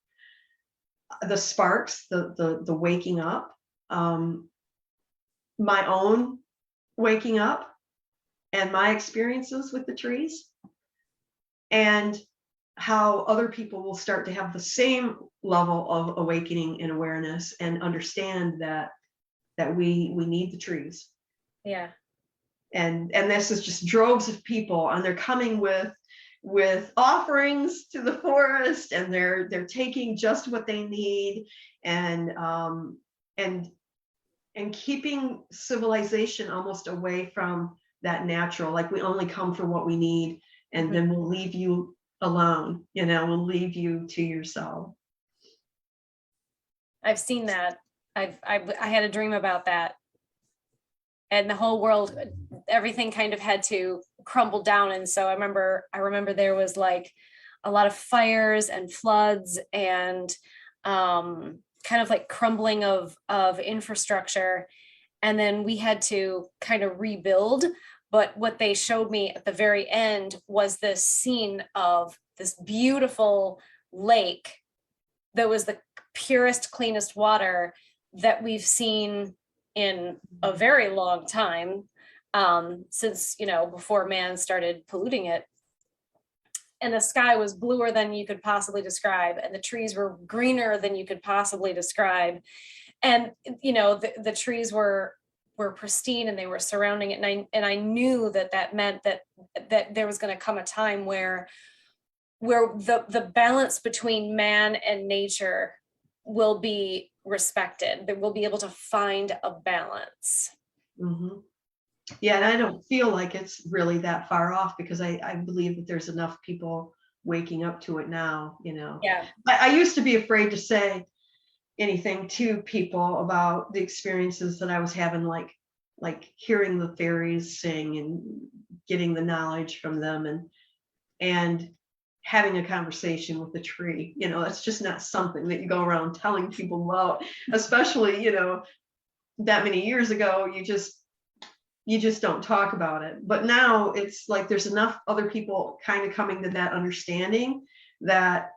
the sparks, the waking up, my own waking up and my experiences with the trees, and how other people will start to have the same level of awakening and awareness and understand that we need the trees. Yeah. And this is just droves of people, and they're coming with offerings to the forest, and they're taking just what they need, and keeping civilization almost away from that natural, like we only come for what we need, and then we'll leave you alone, you know, we'll leave you to yourself. I've seen that. I had a dream about that. And the whole world, everything kind of had to crumble down. And so I remember there was like a lot of fires and floods and kind of like crumbling of infrastructure. And then we had to kind of rebuild. But what they showed me at the very end was this scene of this beautiful lake that was the purest, cleanest water that we've seen in a very long time, since, you know, before man started polluting it. And the sky was bluer than you could possibly describe, and the trees were greener than you could possibly describe. And, you know, the trees were pristine, and they were surrounding it. And I knew that meant that there was going to come a time where where the balance between man and nature will be respected, that we'll be able to find a balance. Mhm. Yeah, and I don't feel like it's really that far off, because I believe that there's enough people waking up to it now, you know. Yeah. I used to be afraid to say anything to people about the experiences that I was having, like hearing the fairies sing and getting the knowledge from them, and having a conversation with the tree. You know, that's just not something that you go around telling people about, especially, you know, that many years ago. You just don't talk about it. But now it's like there's enough other people kind of coming to that understanding that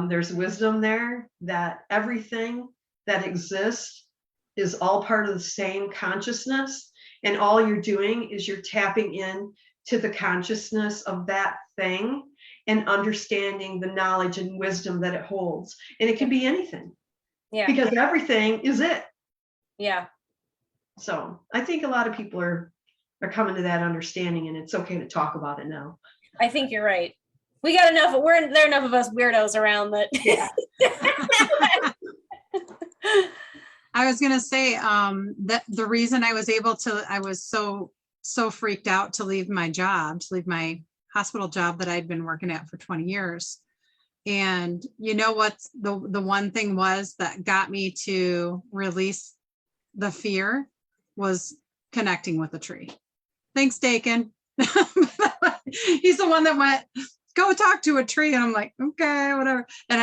there's wisdom there, that everything that exists is all part of the same consciousness. And all you're doing is you're tapping in to the consciousness of that thing and understanding the knowledge and wisdom that it holds. And it can be anything. Yeah. Because everything is it. Yeah. So I think a lot of people are coming to that understanding, and it's okay to talk about it now. I think you're right. We got enough. There are enough of us weirdos around that. Yeah. I was going to say that the reason I was so freaked out to leave my hospital job that I'd been working at for 20 years. And you know what the one thing was that got me to release the fear was connecting with a tree. Thanks, Dakin. He's the one that went, go talk to a tree. And I'm like, okay, whatever. And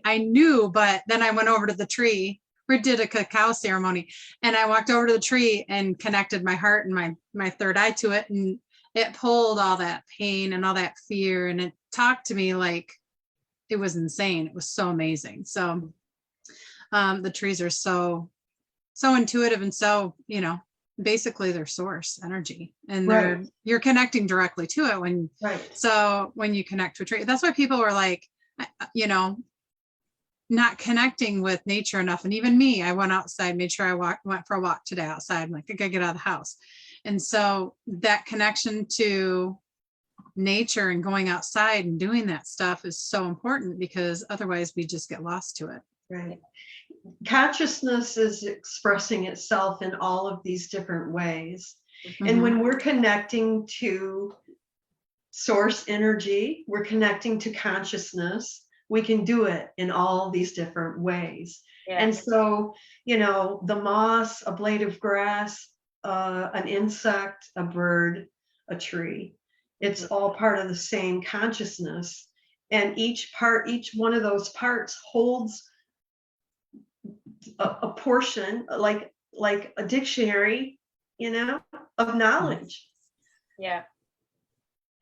I knew, but then I went over to the tree. We did a cacao ceremony, and I walked over to the tree and connected my heart and my third eye to it. And it pulled all that pain and all that fear. And it talked to me like it was insane. It was so amazing. So the trees are so intuitive, and so, you know, basically their source energy, and you're connecting directly to it so when you connect to a tree. That's why people were like, you know, not connecting with nature enough. And even me, I went outside, made sure I went for a walk today outside. I'm like, I gotta get out of the house. And so that connection to nature and going outside and doing that stuff is so important, because otherwise we just get lost to it. Right. Consciousness is expressing itself in all of these different ways. Mm-hmm. And when we're connecting to source energy, we're connecting to consciousness, we can do it in all these different ways. Yeah. And so, you know, the moss, a blade of grass, an insect, a bird, a tree, it's all part of the same consciousness. And each one of those parts holds a portion, like a dictionary, you know, of knowledge. Yeah,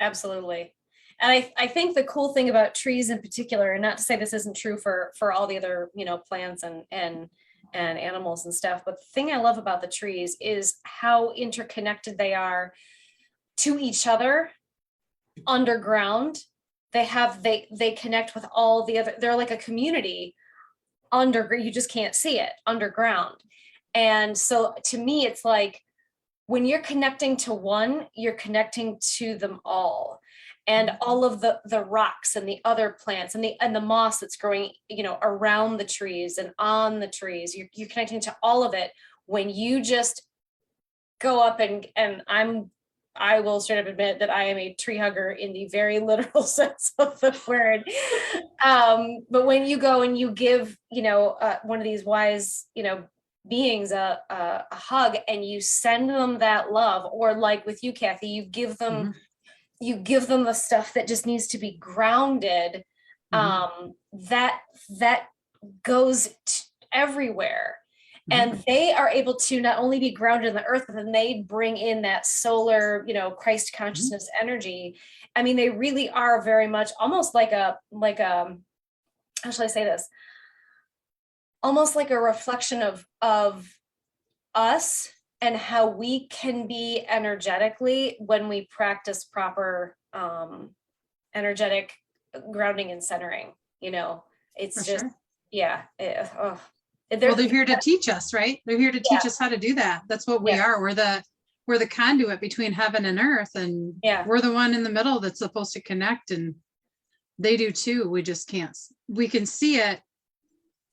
absolutely. And I think the cool thing about trees in particular, and not to say this isn't true for all the other, you know, plants and animals and stuff, but the thing I love about the trees is how interconnected they are to each other underground. They connect with all the other, they're like a community you just can't see it underground. And so to me, it's like when you're connecting to one, you're connecting to them all. And all of the rocks and the other plants and the moss that's growing, you know, around the trees and on the trees, you're connecting to all of it when you just go up and I will straight up admit that I am a tree hugger in the very literal sense of the word. But when you go and you give, you know, one of these wise, you know, beings a hug, and you send them that love, or like with you, Kathy, you give them the stuff that just needs to be grounded. That goes everywhere. And they are able to not only be grounded in the earth, but then they bring in that solar, you know, Christ consciousness energy. I mean, they really are very much almost like a, how shall I say this? Almost like a reflection of us and how we can be energetically when we practice proper energetic grounding and centering. You know, it's just, yeah. They're here to teach us, right? They're here to teach us how to do that. That's what we are. We're the conduit between heaven and earth, and we're the one in the middle that's supposed to connect. And They do too. We just can't, we can see it,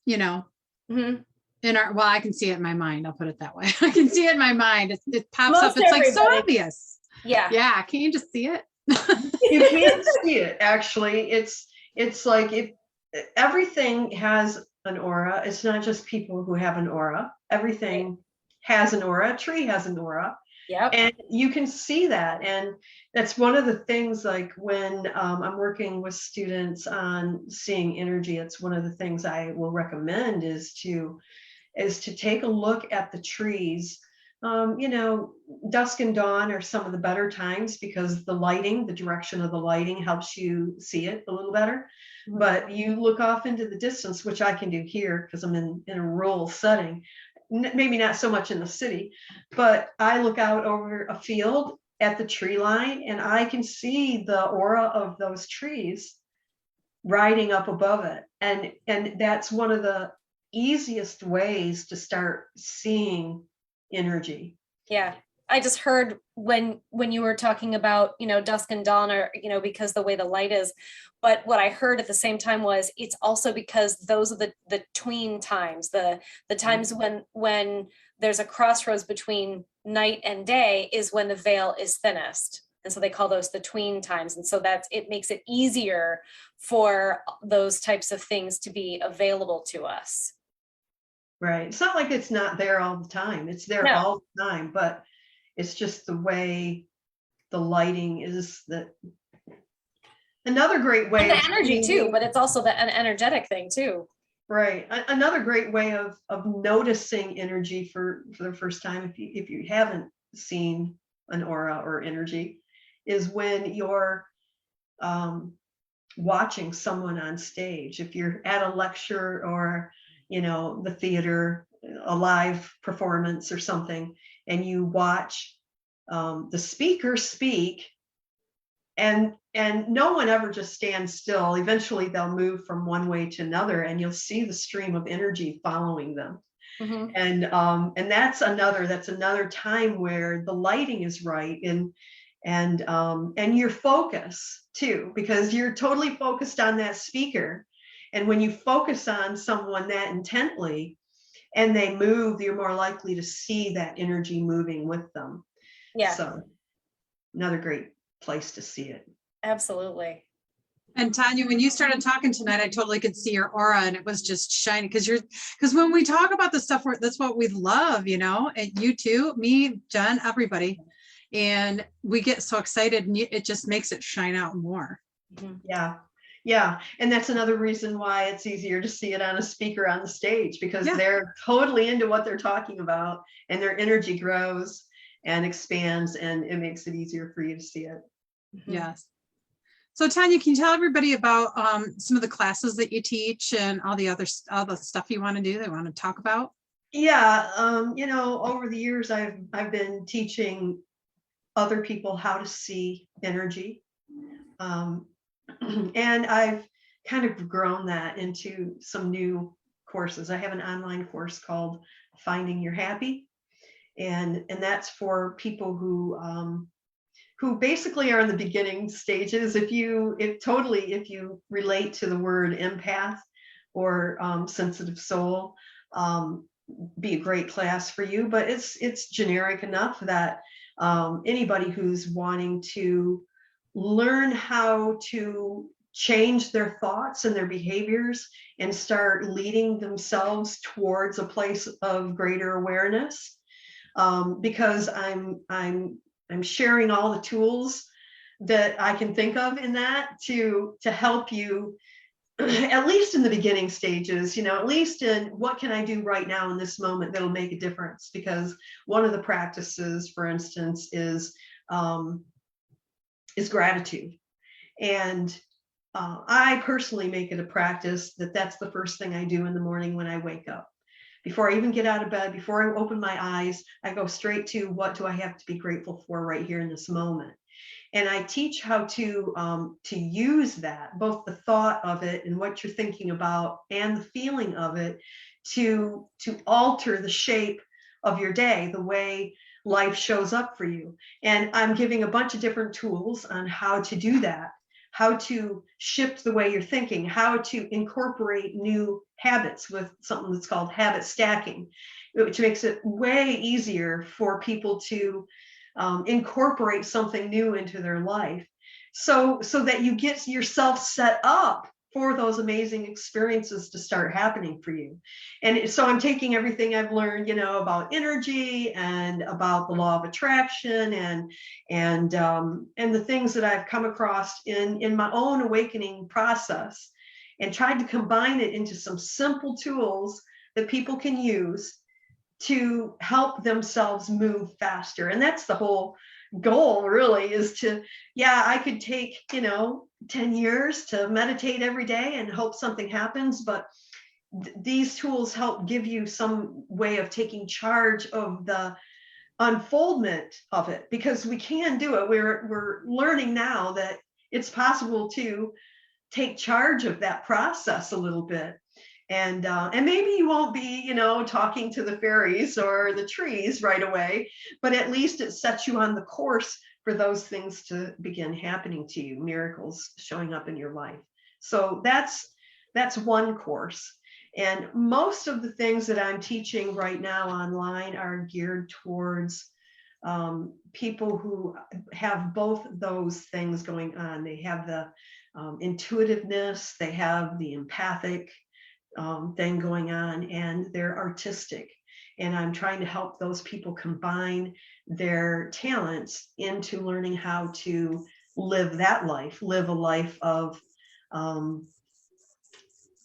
you know, Mhm. in our, well, I can see it in my mind. I'll put it that way. I can see it in my mind. It pops Most up. It's like so everybody. obvious. Yeah. Yeah. Can't you just see it? You can't see it, actually. It's like everything has an aura. It's not just people who have an aura. Everything has an aura. A tree has an aura. Yep. And you can see that. And that's one of the things, like when I'm working with students on seeing energy, it's one of the things I will recommend is to take a look at the trees. You know, dusk and dawn are some of the better times because the lighting, the direction of the lighting helps you see it a little better. Mhm. But you look off into the distance, which I can do here because I'm in a rural setting, maybe not so much in the city, but I look out over a field at the tree line and I can see the aura of those trees riding up above it. And that's one of the easiest ways to start seeing energy. Yeah. I just heard when you were talking about, dusk and dawn, or, because the way the light is, but what I heard at the same time was it's also because those are the tween times, the times when there's a crossroads between night and day is when the veil is thinnest. And so they call those the tween times. And so it makes it easier for those types of things to be available to us. Right. It's not like it's not there all the time. It's there No. all the time, but it's just the way the lighting is. That another great way And the of energy seeing- too, but it's also an energetic thing too. Right. Another great way of noticing energy for the first time, if you haven't seen an aura or energy, is when you're watching someone on stage. If you're at a lecture or, the theater, a live performance or something, and you watch the speaker speak, and no one ever just stands still. Eventually they'll move from one way to another and you'll see the stream of energy following them. Mm-hmm. And that's another time where the lighting is right, and your focus too, because you're totally focused on that speaker. And when you focus on someone that intently and they move, you're more likely to see that energy moving with them. Yeah. So another great place to see it. Absolutely. And Tonya, when you started talking tonight, I totally could see your aura and it was just shining because when we talk about the stuff, that's what we love, and you too, me, Jen, everybody. And we get so excited and it just makes it shine out more. Mm-hmm. Yeah. Yeah. And that's another reason why it's easier to see it on a speaker on the stage, because they're totally into what they're talking about and their energy grows and expands and it makes it easier for you to see it. Mm-hmm. Yes. So Tonya, can you tell everybody about some of the classes that you teach and all the stuff you want to do that you want to talk about? Yeah. Over the years, I've been teaching other people how to see energy. And I've kind of grown that into some new courses. I have an online course called Finding Your Happy. And that's for people who basically are in the beginning stages. If you relate to the word empath or sensitive soul, be a great class for you. But it's generic enough that anybody who's wanting to learn how to change their thoughts and their behaviors and start leading themselves towards a place of greater awareness, because I'm sharing all the tools that I can think of in that to help you, at least in the beginning stages, at least in what can I do right now in this moment that'll make a difference. Because one of the practices, for instance, is gratitude. And I personally make it a practice that's the first thing I do in the morning when I wake up. Before I even get out of bed, before I open my eyes, I go straight to what do I have to be grateful for right here in this moment. And I teach how to use that, both the thought of it and what you're thinking about and the feeling of it, to alter the shape of your day, the way life shows up for you. And I'm giving a bunch of different tools on how to do that, how to shift the way you're thinking, how to incorporate new habits with something that's called habit stacking, which makes it way easier for people to incorporate something new into their life. So that you get yourself set up for those amazing experiences to start happening for you. And so I'm taking everything I've learned, about energy and about the law of attraction and the things that I've come across in my own awakening process, and tried to combine it into some simple tools that people can use to help themselves move faster. And that's the whole goal, really, is to, I could take, 10 years to meditate every day and hope something happens, but these tools help give you some way of taking charge of the unfoldment of it, because we can do it. We're learning now that it's possible to take charge of that process a little bit. And maybe you won't be, talking to the fairies or the trees right away, but at least it sets you on the course for those things to begin happening to you, miracles showing up in your life. So that's one course. And most of the things that I'm teaching right now online are geared towards people who have both those things going on. They have the intuitiveness, they have the empathic thing going on, and they're artistic. And I'm trying to help those people combine their talents into learning how to live that life, live a life of,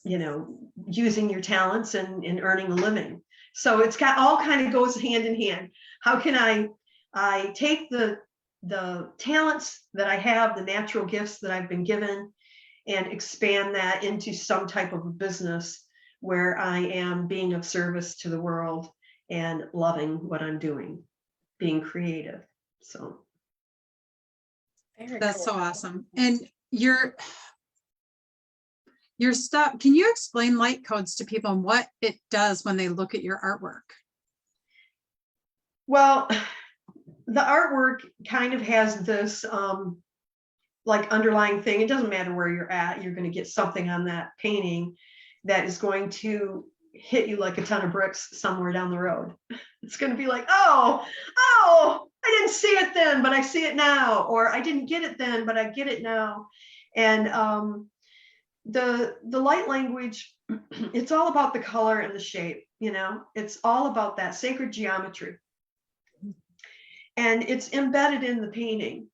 using your talents and earning a living. So it's got all kind of goes hand in hand. How can I take the talents that I have, the natural gifts that I've been given, and expand that into some type of a business where I am being of service to the world and loving what I'm doing, being creative. So That's so awesome. And your stuff, can you explain light codes to people and what it does when they look at your artwork? Well, the artwork kind of has this like underlying thing. It doesn't matter where you're at, you're going to get something on that painting that is going to hit you like a ton of bricks somewhere down the road. It's going to be like, oh, I didn't see it then, but I see it now. Or I didn't get it then, but I get it now. And the light language, it's all about the color and the shape, it's all about that sacred geometry. And it's embedded in the painting.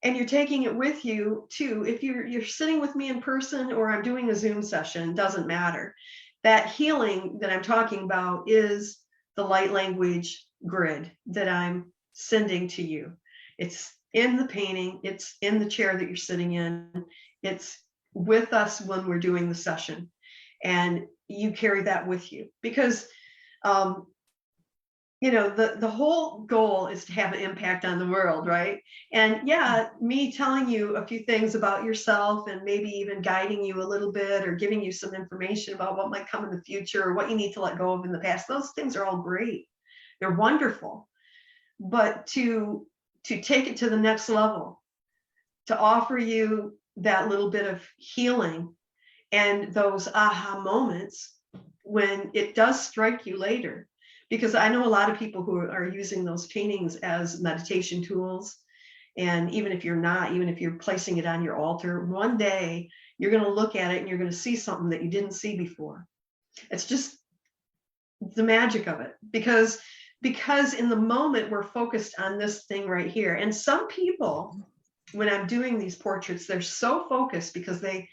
And you're taking it with you too. If you're sitting with me in person or I'm doing a Zoom session, doesn't matter. That healing that I'm talking about is the light language grid that I'm sending to you. It's in the painting, it's in the chair that you're sitting in, it's with us when we're doing the session. And you carry that with you because the whole goal is to have an impact on the world, right? And me telling you a few things about yourself and maybe even guiding you a little bit or giving you some information about what might come in the future or what you need to let go of in the past, those things are all great. They're wonderful. But to take it to the next level, to offer you that little bit of healing and those aha moments when it does strike you later. Because I know a lot of people who are using those paintings as meditation tools. And even if you're not, even if you're placing it on your altar, one day you're going to look at it and you're going to see something that you didn't see before. It's just the magic of it. Because in the moment we're focused on this thing right here. And some people, when I'm doing these portraits, they're so focused because they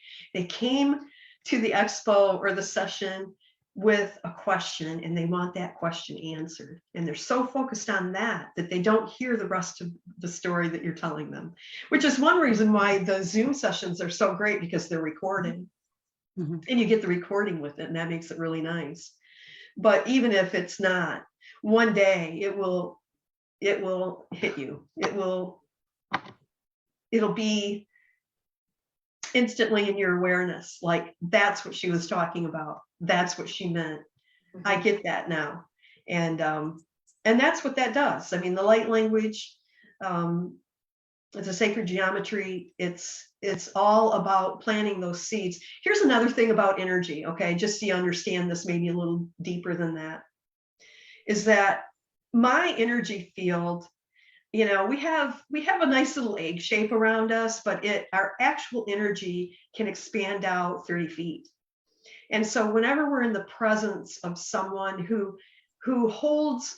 came to the expo or the session with a question and they want that question answered. And they're so focused on that they don't hear the rest of the story that you're telling them, which is one reason why the Zoom sessions are so great, because they're recorded. Mm-hmm. And you get the recording with it, and that makes it really nice. But even if it's not, one day it will hit you. It'll be instantly in your awareness, like that's what she was talking about. That's what she meant. Mm-hmm. I get that now. And that's what that does. I mean, the light language It's a sacred geometry. It's all about planting those seeds. Here's another thing about energy, okay, just so you understand this maybe a little deeper than that, is that my energy field, you know, we have a nice little egg shape around us, but our actual energy can expand out 30 feet. And so whenever we're in the presence of someone who holds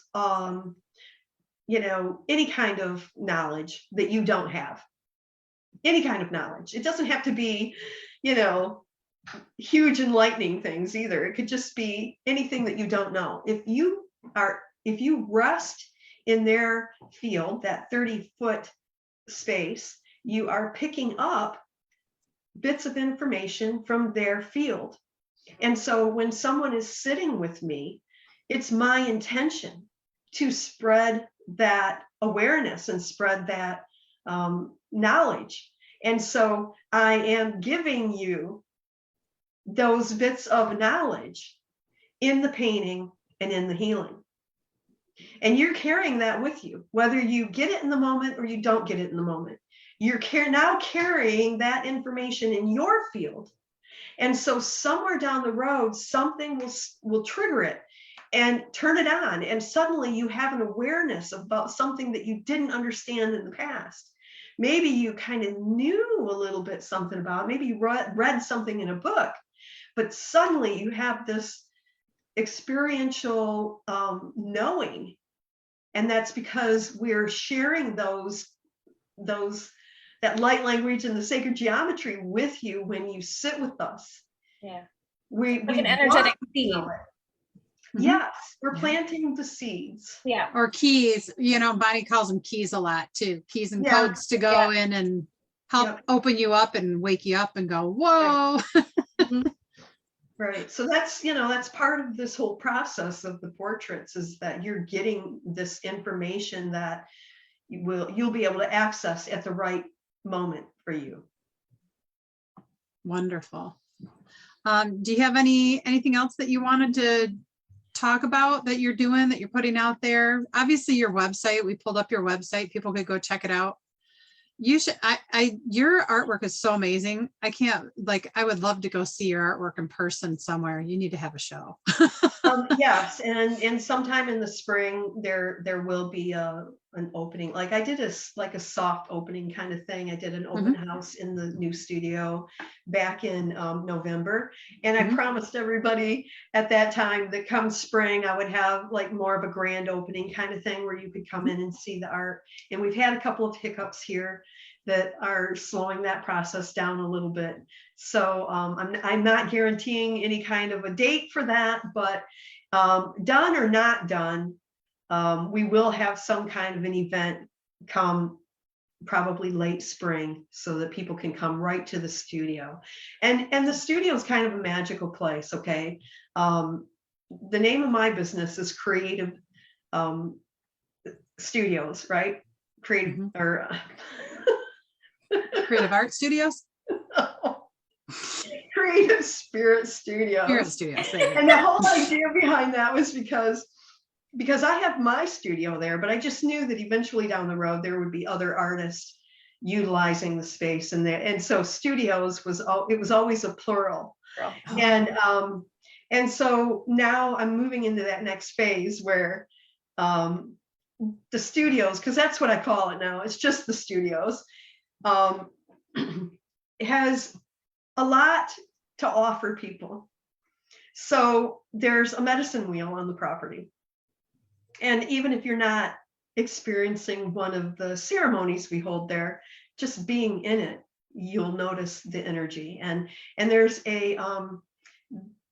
you know, any kind of knowledge that you don't have, any kind of knowledge, it doesn't have to be, you know, huge enlightening things either. It could just be anything that you don't know. If you rest in their field, that 30-foot space, you are picking up bits of information from their field. And so when someone is sitting with me, it's my intention to spread that awareness and spread that knowledge. And so I am giving you those bits of knowledge in the painting and in the healing. And you're carrying that with you, whether you get it in the moment or you don't get it in the moment. You're now carrying that information in your field. And so somewhere down the road, something will trigger it and turn it on. And suddenly you have an awareness about something that you didn't understand in the past. Maybe you kind of knew a little bit something about, maybe you read something in a book, but suddenly you have this experiential knowing. And that's because we're sharing that light language and the sacred geometry with you when you sit with us. Yeah. We an energetic seed. Yes, we're planting the seeds. Yeah. Or keys, you know, Bonnie calls them keys a lot too. Keys and codes to go in and help open you up and wake you up and go, whoa. Right. Right. So that's, you know, that's part of this whole process of the portraits, is that you're getting this information that you'll be able to access at the right moment for you. Wonderful. Do you have anything else that you wanted to talk about that you're doing, that you're putting out there? Obviously your website, we pulled up your website. People could go check it out. You should, your artwork is so amazing. I would love to go see your artwork in person somewhere. You need to have a show. Yes. And sometime in the spring, there will be an opening. Like I did a soft opening kind of thing. I did an open house in the new studio back in November. And I promised everybody at that time that come spring, I would have like more of a grand opening kind of thing where you could come in and see the art. And we've had a couple of hiccups here that are slowing that process down a little bit. So I'm not guaranteeing any kind of a date for that, but done or not done, we will have some kind of an event come probably late spring so that people can come right to the studio. And the studio is kind of a magical place, okay? The name of my business is Creative Studios, right? Creative or Creative Art Studios? Creative Spirit Studios. Spirit Studios. And the whole idea behind that was because I have my studio there, but I just knew that eventually down the road there would be other artists utilizing the space in there. And so studios was always a plural. Oh. And so now I'm moving into that next phase where the studios, because that's what I call it now, it's just the studios, has a lot to offer people. So there's a medicine wheel on the property. And even if you're not experiencing one of the ceremonies we hold there, just being in it, you'll notice the energy. And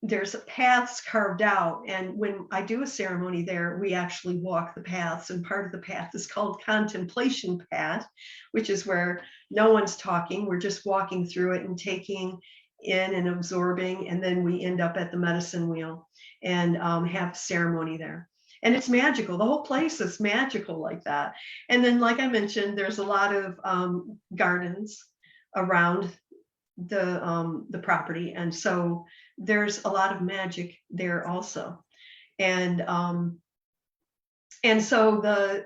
there's paths carved out. And when I do a ceremony there, we actually walk the paths. And part of the path is called contemplation path, which is where no one's talking. We're just walking through it and taking in and absorbing. And then we end up at the medicine wheel and have ceremony there. And it's magical. The whole place is magical like that. And then, like I mentioned, there's a lot of gardens around the property. And so there's a lot of magic there also. And so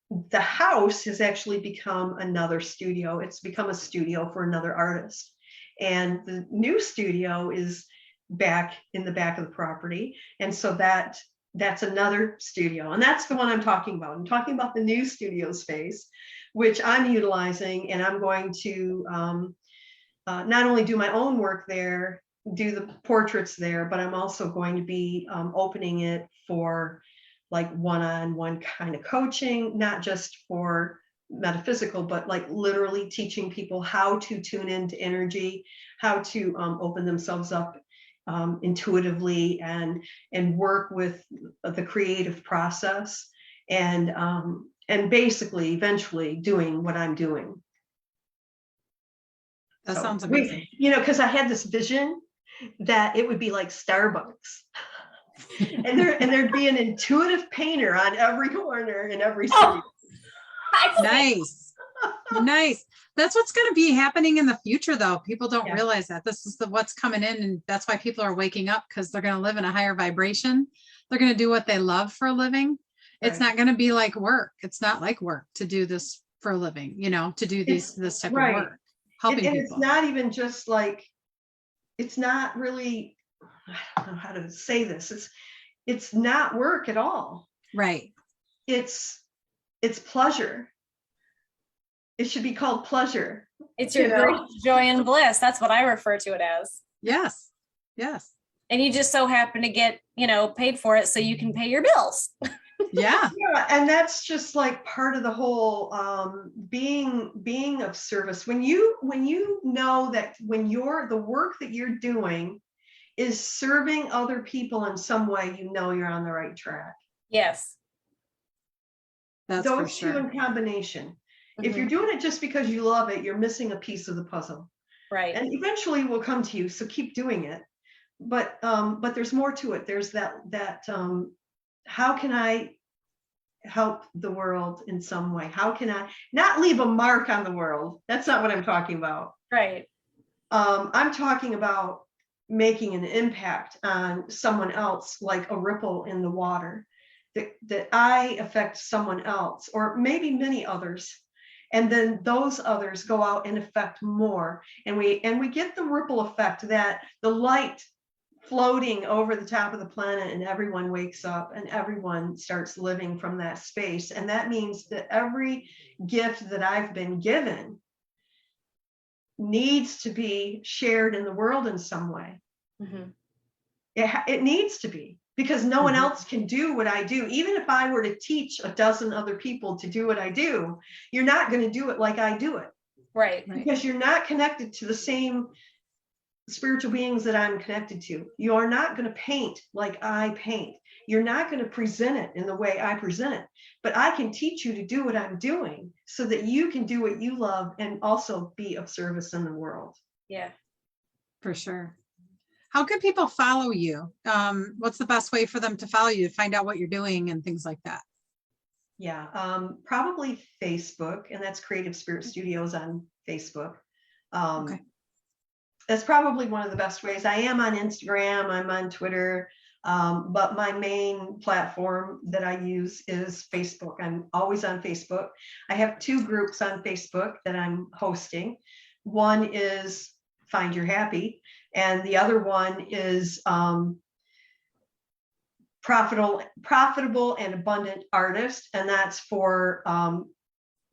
the house has actually become another studio. It's become a studio for another artist. And the new studio is back in the back of the property. And so that's another studio. And that's the one I'm talking about. I'm talking about the new studio space, which I'm utilizing, and I'm going to not only do my own work there, do the portraits there, but I'm also going to be opening it for like one-on-one kind of coaching, not just for metaphysical, but like literally teaching people how to tune into energy, how to open themselves up intuitively, and work with the creative process, and basically eventually doing what I'm doing. That So sounds amazing. because I had this vision that it would be like Starbucks. And there'd be an intuitive painter on every corner in every city. Oh, Nice. Nice. That's what's going to be happening in the future, though. People don't Yeah. realize that this is what's coming in, and that's why people are waking up, because they're going to live in a higher vibration. They're going to do what they love for a living. It's Right. not going to be like work. It's not like work to do this for a living, to do this type right. of work, helping And people. it's not even just like, it's not really, I don't know how to say this. It's not work at all. Right. It's pleasure. It should be called pleasure. It's your greatest joy and bliss. That's what I refer to it as. Yes. Yes. And you just so happen to get, paid for it so you can pay your bills. Yeah. Yeah, and that's just like part of the whole being of service. When you know that when the work that you're doing is serving other people in some way, you're on the right track. Yes. That's for Those two sure. in combination. If Mhm. you're doing it just because you love it, you're missing a piece of the puzzle. Right. And eventually will come to you, so keep doing it. But there's more to it. There's that how can I help the world in some way? How can I not leave a mark on the world? That's not what I'm talking about. Right. I'm talking about making an impact on someone else, like a ripple in the water, that I affect someone else, or maybe many others. And then those others go out and affect more. And we get the ripple effect, that the light floating over the top of the planet, and everyone wakes up and everyone starts living from that space. And that means that every gift that I've been given needs to be shared in the world in some way. Mhm. It needs to be, because no one Mhm. else can do what I do. Even if I were to teach a dozen other people to do what I do, you're not going to do it like I do it, Right. Right. because you're not connected to the same spiritual beings that I'm connected to. You are not going to paint like I paint. You're not going to present it in the way I present it. But I can teach you to do what I'm doing so that you can do what you love and also be of service in the world. Yeah. For sure. How can people follow you? What's the best way for them to follow you, to find out what you're doing and things like that? Yeah, probably Facebook, and that's Creative Spirit Studios on Facebook. Okay. That's probably one of the best ways. I am on Instagram, I'm on Twitter, but my main platform that I use is Facebook. I'm always on Facebook. I have 2 groups on Facebook that I'm hosting. One is Find Your Happy, and the other one is Profitable and Abundant Artist, and that's for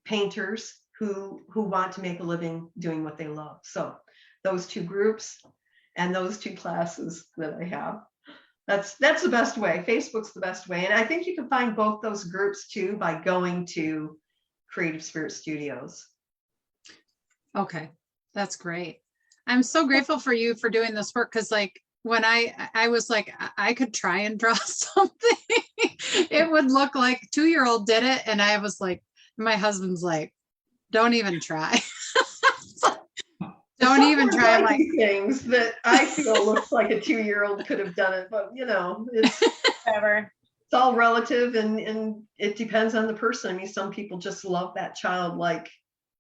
painters who want to make a living doing what they love. So those 2 groups and those 2 classes that I have, that's the best way. Facebook's the best way, and I think you can find both those groups too by going to Creative Spirit Studios. Okay. That's great. I'm so grateful for you for doing this work, because like when I was like, I could try and draw something. It would look like 2-year-old did it. And I was like, my husband's like, don't even try. Don't even try. I'm like, things that I feel looks like a 2-year-old could have done it, but it's Whatever. it's all relative, and it depends on the person. I mean, some people just love that childlike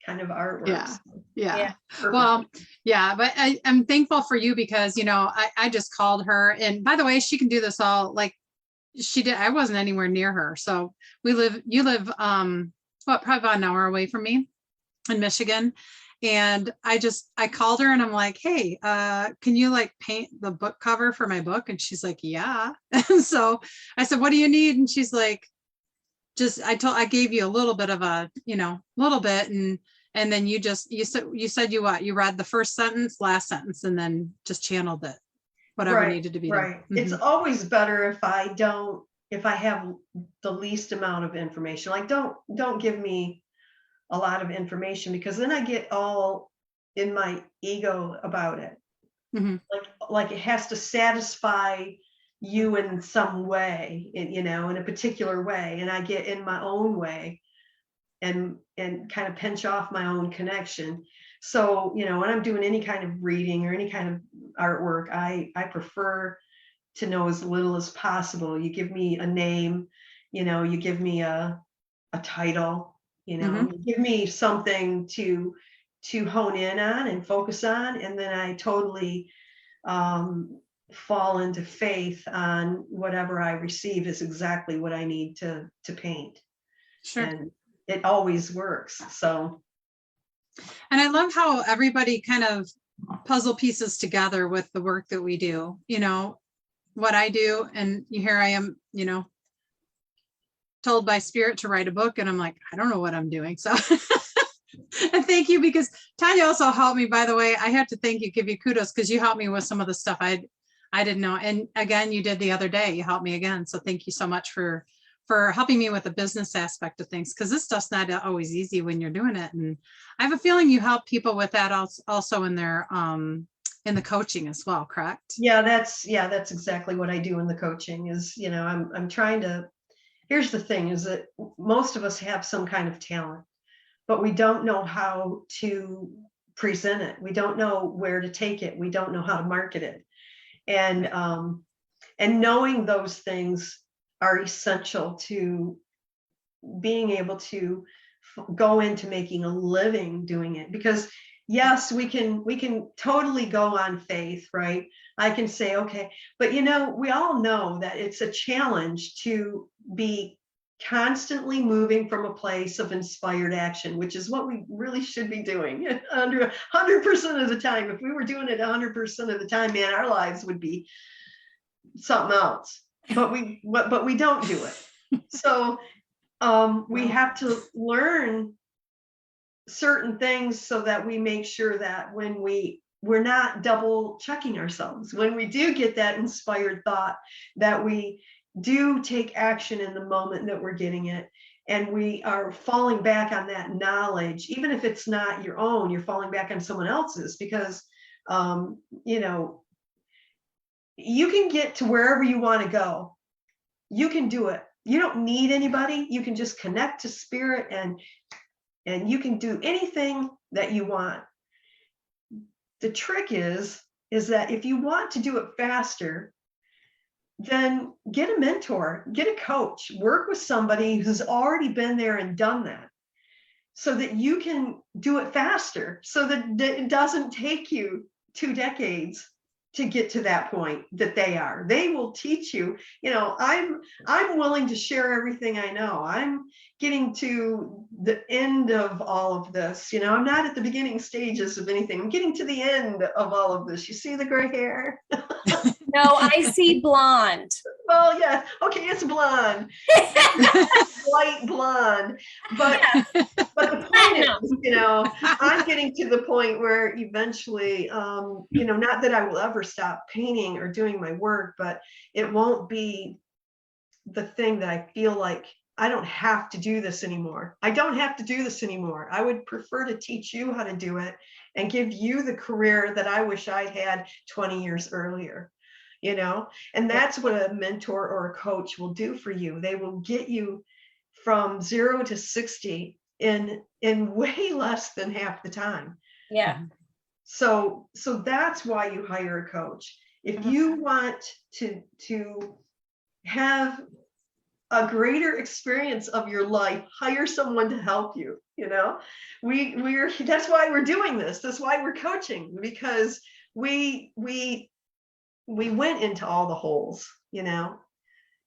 kind of artwork. Yeah. Yeah. Perfect. Well, yeah, but I'm thankful for you, because, I just called her, and by the way, she can do this all like she did. I wasn't anywhere near her. So you live probably about an hour away from me in Michigan. And I called her and I'm like, hey, can you like paint the book cover for my book? And she's like, yeah. And so I said, what do you need? And she's like, I gave you a little bit of a, little bit. And then you said you read the first sentence, last sentence, and then just channeled it, whatever needed to be done. Right. It's always better if I have the least amount of information. Like, don't give me a lot of information, because then I get all in my ego about it. Mhm. Like it has to satisfy you in some way, in a particular way, and I get in my own way and kind of pinch off my own connection. So, when I'm doing any kind of reading or any kind of artwork, I prefer to know as little as possible. You give me a name, you give me a title, you give me something to hone in on and focus on, and then I totally fall into faith on whatever I receive is exactly what I need to paint. Sure. And it always works. So, and I love how everybody kind of puzzle pieces together with the work that we do, what I do. And here I am, told by spirit to write a book. And I'm like, I don't know what I'm doing. So and thank you, because Tonya also helped me, by the way. I have to give you kudos, because you helped me with some of the stuff I didn't know. And again, you did the other day, you helped me again. So thank you so much for helping me with the business aspect of things, because this stuff's not always easy when you're doing it. And I have a feeling you help people with that also in their in the coaching as well, correct? Yeah, that's exactly what I do in the coaching is, I'm trying to, here's the thing, is that most of us have some kind of talent, but we don't know how to present it. We don't know where to take it. We don't know how to market it. And knowing those things are essential to being able to go into making a living doing it. Because yes, we can totally go on faith, right? I can say, okay, but we all know that it's a challenge to be constantly moving from a place of inspired action, which is what we really should be doing 100% of the time. If we were doing it 100% of the time, man, our lives would be something else. But we don't do it. So we have to learn certain things so that we make sure that when we're not double checking ourselves, when we do get that inspired thought, that we do take action in the moment that we're getting it, and we are falling back on that knowledge, even if it's not your own, you're falling back on someone else's, because you can get to wherever you want to go. You can do it. You don't need anybody. You can just connect to spirit, and you can do anything that you want. The trick is that if you want to do it faster, then get a mentor, get a coach, work with somebody who's already been there and done that, so that you can do it faster, so that it doesn't take you 2 decades to get to that point that they are. They will teach you. I'm willing to share everything I know. I'm getting to the end of all of this. I'm not at the beginning stages of anything. I'm getting to the end of all of this. You see the gray hair? No, I see blonde. Well, yeah. Okay, it's blonde. Light blonde. But the point is, I'm getting to the point where eventually, not that I will ever stop painting or doing my work, but it won't be the thing that I feel like I don't have to do this anymore. I don't have to do this anymore. I would prefer to teach you how to do it and give you the career that I wish I had 20 years earlier. And that's what a mentor or a coach will do for you. They will get you from 0 to 60 in way less than half the time. Yeah. So that's why you hire a coach. If you want to have a greater experience of your life, hire someone to help you. We're that's why we're doing this. That's why we're coaching, because we went into all the holes.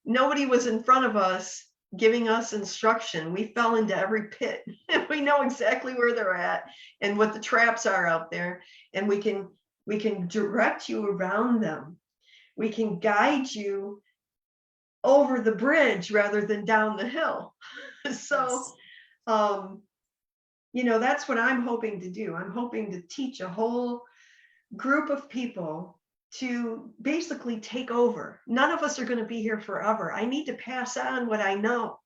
Nobody was in front of us giving us instruction. We fell into every pit and we know exactly where they're at and what the traps are out there. And we can direct you around them. We can guide you over the bridge rather than down the hill. So, you know, that's what I'm hoping to do. I'm hoping to teach a whole group of people to basically take over. None of us are going to be here forever. I need to pass on what I know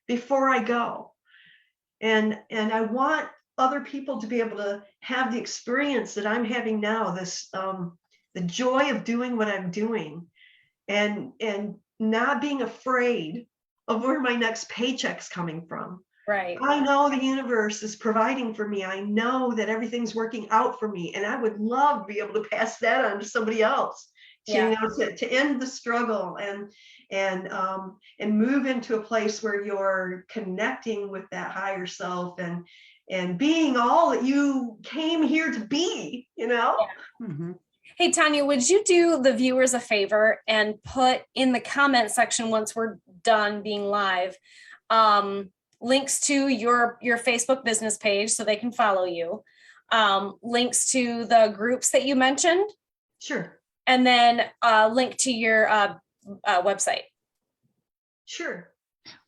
before I go. And I want other people to be able to have the experience that I'm having now, this the joy of doing what I'm doing, and not being afraid of where my next paycheck's coming from. Right. I know the universe is providing for me. I know that everything's working out for me. And I would love to be able to pass that on to somebody else, to, Yeah. you know, to end the struggle and move into a place where you're connecting with that higher self and being all that you came here to be, you know? Yeah. Mhm. Hey, Tonya, would you do the viewers a favor and put in the comment section once we're done being live, links to your Facebook business page so they can follow you, links to the groups that you mentioned, Sure. and then link to your website. Sure.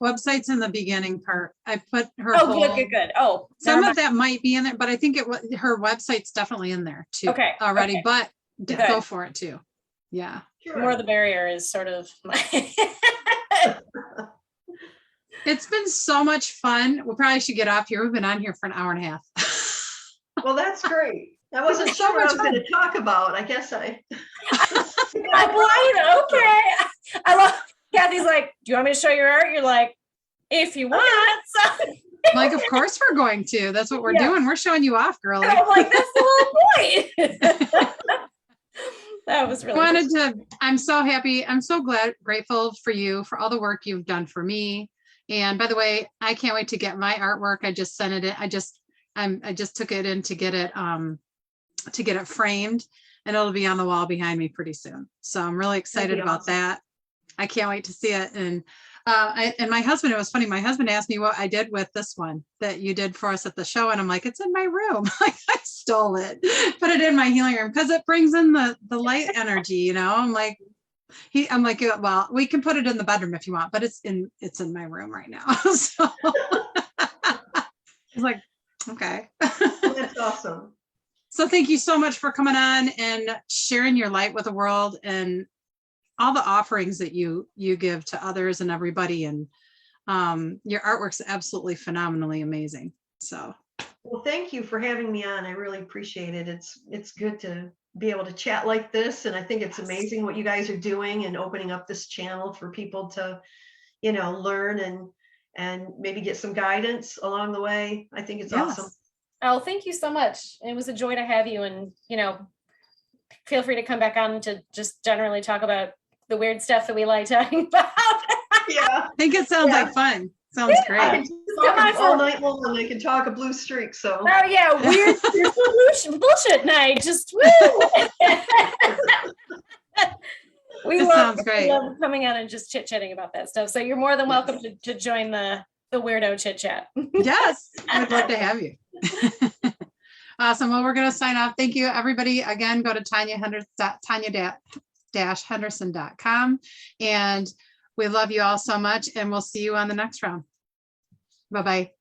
Website's in the beginning part. I put her Oh, whole, good. Oh, some never of that might be in there, but I think her website's definitely in there too. Okay, Already, okay. but Good. go for it too. Yeah. Sure. More the barrier is sort of my It's been so much fun. We probably should get off here. We've been on here for an hour and a half. Well, that's great. I wasn't So sure what I much was going to talk about. I guess I'm blind. Okay. I love Kathy's like, do you want me to show your art? You're like, if you want. So, Like, of course we're going to. That's what we're Yeah. doing. We're showing you off, girlie. I'm like, that's the whole point. That was really Wanted to, I'm so happy. I'm so grateful for you, for all the work you've done for me. And by the way, I can't wait to get my artwork. I just sent it in. I just took it in to get it framed, and it'll be on the wall behind me pretty soon. So I'm really excited about awesome. that. I can't wait to see it. And and my husband, it was funny. My husband asked me what I did with this one that you did for us at the show. And I'm like, it's in my room. Like, I stole it, put it in my healing room because it brings in the light energy, you know. I'm like, yeah, well, we can put it in the bedroom if you want, but it's in my room right now. So he's like, okay. Well, that's awesome. So thank you so much for coming on and sharing your light with the world and all the offerings that you give to others and everybody. And your artwork's absolutely phenomenally amazing. So. Well, thank you for having me on. I really appreciate it. It's good to be able to chat like this. And I think it's amazing what you guys are doing and opening up this channel for people to, you know, learn and maybe get some guidance along the way. I think it's awesome. Oh, thank you so much. It was a joy to have you, and, you know, feel free to come back on to just generally talk about the weird stuff that we like talking about. Yeah. I think it sounds like fun. Sounds I great. can talk all night long and I can talk a blue streak. So. Oh yeah, weird bullshit night. Just woo. This sounds great. We love coming out and just chit-chatting about that stuff. So you're more than welcome to join the weirdo chit-chat. Yes, I'd love to have you. Awesome. Well, we're going to sign off. Thank you, everybody. Again, go to Tonya-Henderson.com. And we love you all so much. And we'll see you on the next round. Bye-bye.